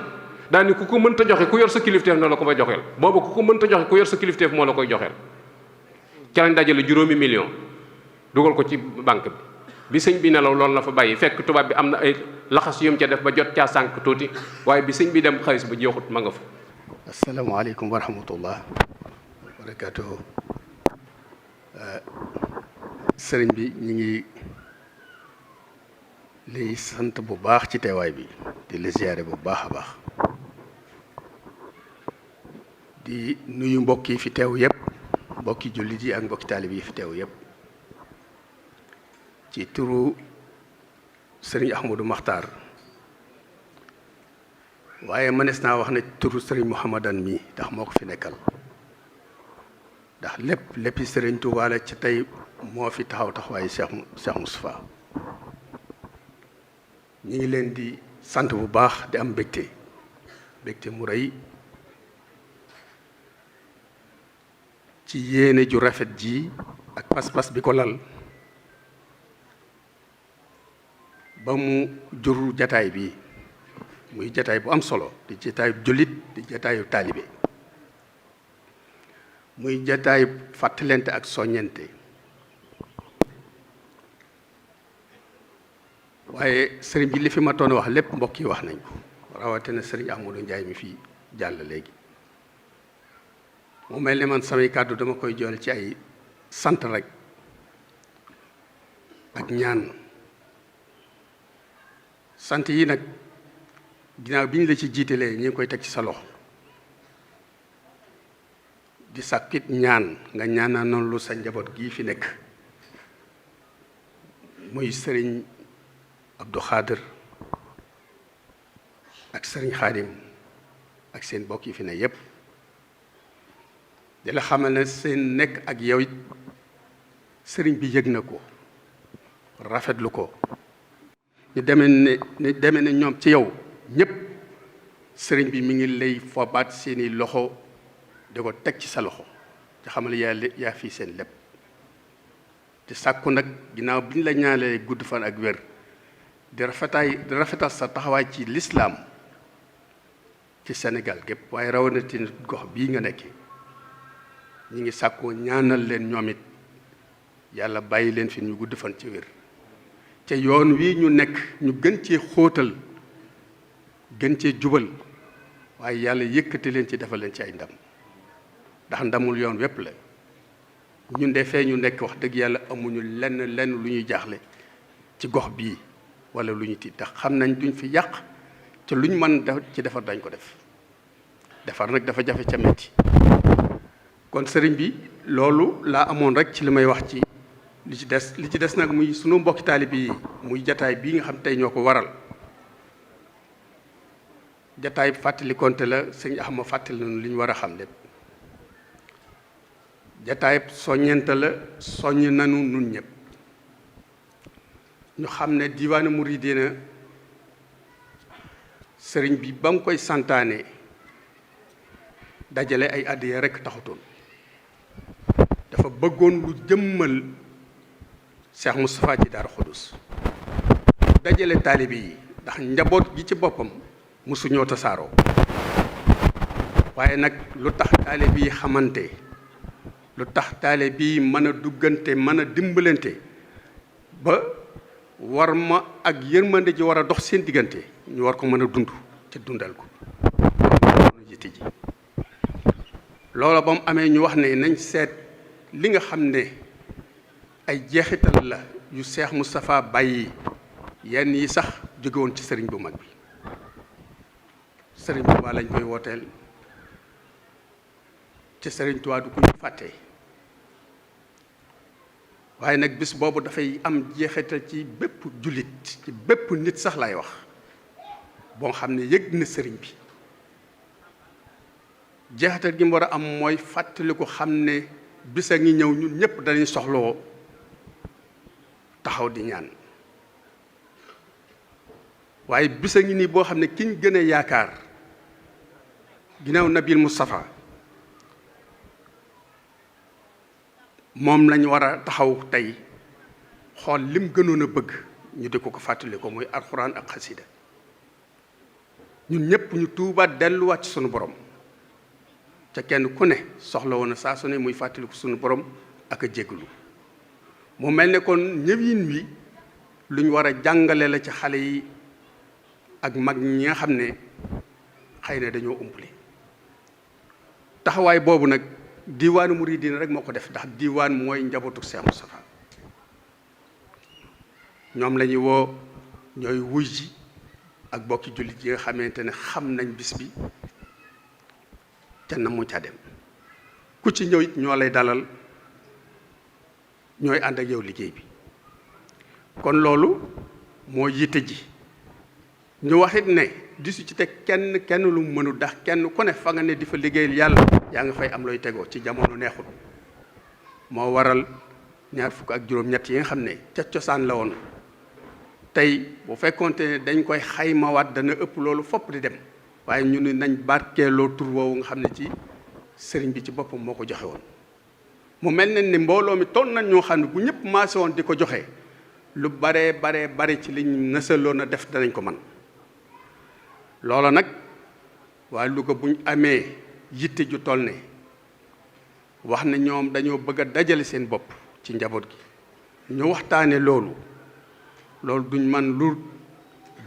D: daal ni ku ko mënta joxe ku yor sa kilifteef na la ko ba joxeel boobu ku ko mënta joxe ku yor sa kilifteef moo la koy joxeel ca lañ dajale 5 millions dugal ko ci banque bi sëñ bi nelaw loolu la fa bàyyi fekk tubaab bi am na ay laxas yum ca def ba jot caa sànq tuuti waaye bi sëñ bi dem xaalis ba jeexut ma nga fa.
E: asalaamaaleykum wa rahmatullah wa barakaatuhu. sëriñ bi ñu ngi lay sant bu baax ci teewaay bi di la ziyaare bu baax a baax di nuyu mbokk yi fi teew yépp mbokki jullit yi ak mbokki taalib yi fi teew yépp ci turu sëriñ Ahmadou Maxtaar waaye mënees naa wax ne turu sëriñ Mouhamadan mi ndax moo ko fi nekkal ndax léppi sëriñ Tuubaa la ci tey moo fi taxawaayu Cheikh Moustapha ñi ngi leen di sant bu baax di am mbégte mu rëy ci yéene ju rafet ji ak pas-pas bi ko lal ba mu jur jataay bi muy jataay bu am solo di jataayu jullit di jataayu taalibe muy jataayu fàttalente ak soññente waaye sëriñ bi li fi ma toon wax lépp mbokk yi wax nañ ko rawatina sëriñ Ahmadou Ndiaye mi fii jàll léegi mu mel ni man samay kàddu dama koy jool ci ay sant rek ak ñaan sant yi nag ginnaaw bi ñu la ci jiitalee ñu ngi koy teg ci sa loxo di sàkkit ñaan nga ñaanal noonu lu sa njaboot gii fi nekk muy sëriñ Abdou Khadir ak sëriñ Xaadim ak seen bokk yi fi ne yépp di la xamal ne seen nekk ak yow it sëriñ bi yëg na ko rafetlu ko ñu demee ne ñoom ci yow ñépp sëriñ bi mi ngi lay fobaat seeni loxo di ko teg ci sa loxo te xamal yaa fii seen lépp te sàkku nag ginnaaw bi ñu la ñaanalee gudd fan ak wér di rafetal sa taxawaay ci lislaam ci Sénégal gépp waaye rawatina gox bii nga nekkee ñi ngi sàkkoo ñaanal leen ñoom it yàlla bàyyi leen fi ñu gudd fan ci wér te yoon wi ñu nekk ñu gën cee xóotal gën cee jubal waaye yàlla yëkkati leen ci defal leen ci ay ndam ndax ndamul yoon wépp la ñun de fee ñu nekk wax dëgg yàlla amuñu lenn lu ñuy jaaxle ci gox bii wala lu ñu tiit ndax xam nañ duñ fi yàq te luñ mën ci defar dañ ko def defar nag dafa jafe ca metti kon sëriñ bi loolu laa amoon rek ci li may wax ci li ci des nag muy sunu mbokki taalibe yi muy jataay bii nga xam tey ñoo ko waral jataay fàttali konte la sëñ Axma fàttali nañu li ñu war a xam lépp jataay soññente la soññ nanu nun ñëpp ñu xam ne diwaanu Muridina sëriñ bi ba mu koy santaane dajale ay addiya rekk taxutoon dafa bëggoon lu jëmmal Cheikh Moustapha ci Daaru Xudus dajale taalibe yi ndax njaboot gi ci boppam mosuñoo tasaaroo waaye nag lu tax taalibe yi xamante lu tax taalibe yi mën a duggante mën a dimbalante ba war ma ak yërmande ji war a dox seen diggante ñu war ko mën a dund te dundal ko jiite ji loola ba mu amee ñu wax ne nañ seet li nga xam ne ay jeexital la yu Seex Moustapha bàyyi yenn yi sax jóge woon ci sëriñ bu mag bi sëriñ Tuubaa lañ koy wooteel ci sëriñ Tuubaa du ko ñu fàtte waaye nag bis boobu dafay am jeexital ci bépp jullit ci bépp nit sax lay wax boo xam ne yëg na sëriñ bi jeexital gi mu war a am mooy fàttali ko xam ne bis a ngi ñëw ñun ñëpp dañuy soxloo taxaw di ñaan waaye bis a ngi nii boo xam ne kiñ gën a yaakaar ginnaaw Nabil Moustapha moom lañ war a taxaw tey xool lim gënoon a bëgg ñu di ko fàttali ko muy alxuraan ak xasida ñun ñëpp ñu tuubaat delluwaat ci sunu borom ca kenn ku ne soxla woon na saa su ne muy fàttali ko sunu borom ak a jégalu mu mel ne kon ñëwin wi lu ñu war a jàngale la ci xale yi ak mag ñi nga xam ne xëy na dañoo umpale taxawaay boobu nag diiwaanu Muridina rek moo ko def ndax diiwaan mooy njabootu Cheikh Moustapha ñoom la ñuy woo ñooy wuy ji ak bokki jullit yi nga xamante ne xam nañ bis bi ca na mu ca dem ku ci ñëw it ñoo lay dalal ñooy ànd ak yow liggéey bi kon loolu moo yitte ji ñu waxit ne disu ci teg kenn lu mu mënul ndax kenn ku ne fa nga ne di fa liggéeyal yàlla yaa nga fay am looy tegoo ci jamono neexul moo waral 26 yi nga xam ne ca cosaan la woon tey bu fekkoonte ne dañ koy xaymawaat dana ëpp loolu fopp di dem waaye ñu ne nañ barkeeloo tur woowu nga xam ne ci sëriñ bi ci boppam moo ko joxe woon mu mel ne ni mbooloo mi toll nañ ñoo xam ne bu ñëpp maase woon di ko joxe lu bare ci liñ nësaloon a def danañ ko man loola nag waa Louga buñ amee yitte ju toll ne wax ne ñoom dañoo bëgg a dajale seen bopp ci njaboot gi ñu waxtaane loolu duñ man lu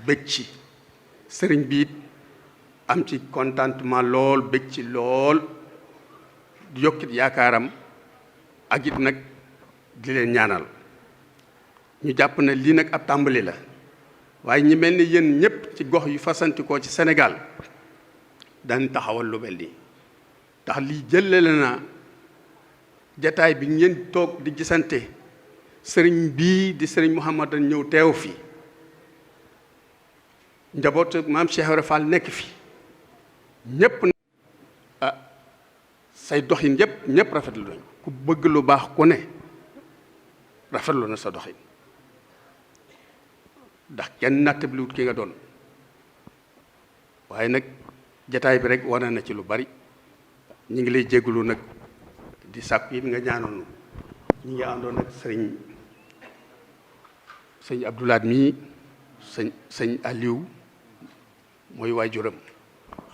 E: bëgg ci sëriñ bi it am ci contentement lool bëgg ci lool yokkit yaakaaram ak it nag di leen ñaanal ñu jàpp ne lii nag ab tàmbali la waaye ñi mel ni yéen ñëpp ci gox yu fasantikoo ci Sénégal dañ taxawal lu mel nii ndax lii jëlale na jataay bi ngeen toog di gisante sëriñ bii di sëriñ Mouhamadan ñëw teew fi njabootu maam Cheikh Ibra Fall nekk fi ñëpp say doxin yëpp ñëpp rafetlu nañ ku bëgg lu baax ku ne rafetlu na sa doxin ndax kenn nattabliwut ki nga doon waaye nag jataay bi rek wane na ci lu bari ñu ngi lay jégalu nag di sàkk yi nga ñaanoon ñi ngi àndoon ak sëñ Abdoulaat mii sëñ Aliou mooy waajuram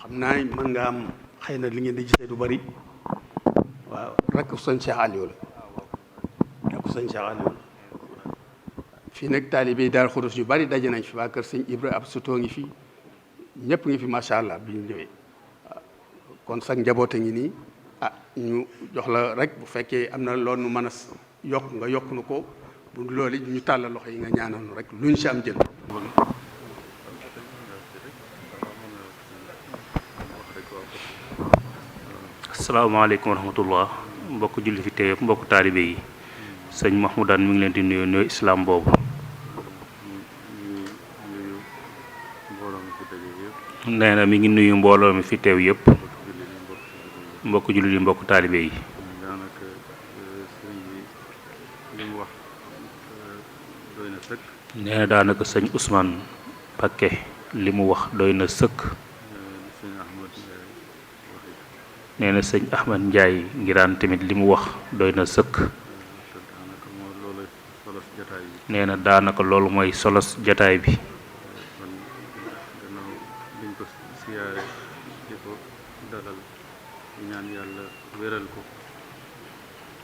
E: xam naa mën nga am xëy na li ngeen di gisee du bari waaw rek sëñ Cheikh Aliou la rek sëñ Cheikh Aliou la fii nag taalibe yi daal xudus yu bari daje nañ fi waa kër sëñ Ibra ab sutoo ngi fi ñëpp ngi fi macha allah bi ñu ñëwee kon sax njaboot a ngi nii ñu jox la rek bu fekkee am na loolu nu mën a yokk nga yokk nu ko bu loolu ñu tàllal loxo yi nga ñaanal nu rek luñ si am jël.
B: asalaamaaleykum wa rahmatullah mbokk julli fi teew mbokk taalibe yi sëñ Mahmoudane mi ngi leen di nuyu islam boobu. nee na mi ngi nuyu mbooloo mi fi teew yëpp mbokk jullit yi mbokk taalibe yi. nee na daanaka sëñ Ousmane Pakke li mu wax doy na sëkk. nee na sëñ Ahmad Ndiaye ngiraan tamit li mu wax doy na sëkk. nee na daanaka loolu mooy solos jataay bi.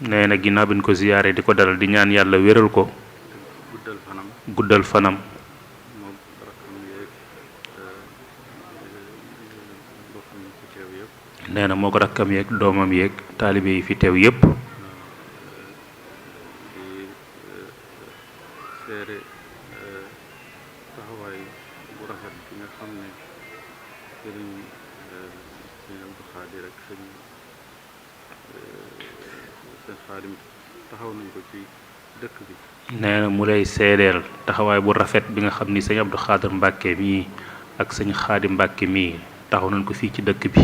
B: nee na ginnaaw bi ñu ko ziyaare di ko dalal di ñaan yàlla wéral ko guddal fanam nee na moo ko rakkam yeeg doomam yeeg taalibe yi fi teew yépp nee na mu lay seedeel taxawaay bu rafet bi nga xam ni sëñ Abdou Khader Mbàkke mii ak sëñ Xaadim Mbàkke mii taxaw nañ ko fii ci dëkk bi.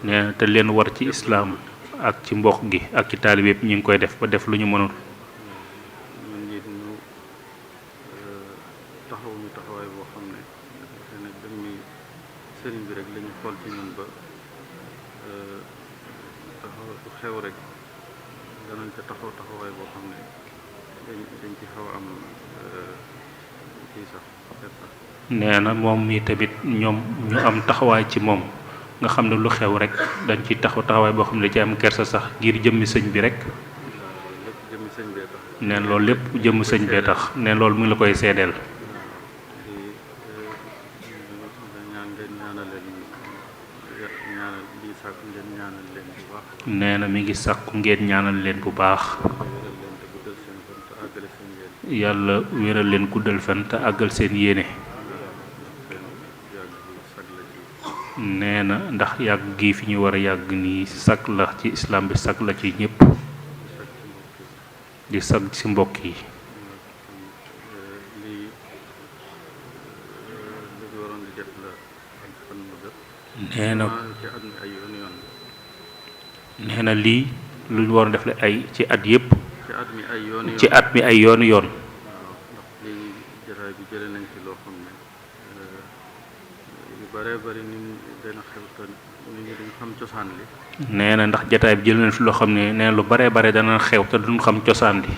B: nee na te leen war ci islaam ak ci mbokk gi ak ci taalibe yëpp ñu ngi koy def ba def lu ñu mënul. nee na moom mi tamit ñoom ñu am taxawaay ci moom nga xam ne lu xew rek dañ ci taxawaay boo xam ne da ci am kersa sax ngir jëmmi sëñ bi rek. neen loolu lépp jëmm sëñ bee tax neen loolu mu ngi la koy seedeel. nee na mi ngi sàkku ngeen ñaanal leen bu baax. yàlla wéral leen guddal fan te àggal seen yéene. nee na ndax yàgg gi fi ñu war a yàgg nii sag la ci islam bi sag la ci ñëpp di sag ci mbokk yi. nee na lii lu ñu waroon def la ay ci at yëpp ci at mi ay yoon
F: bare bari nit ñi dana xew te nit ñi duñ xam cosaan li.
B: nee na ndax jataay bi jël nañ fi loo xam ne nee na lu baree bare dana xew te duñ xam cosaan li.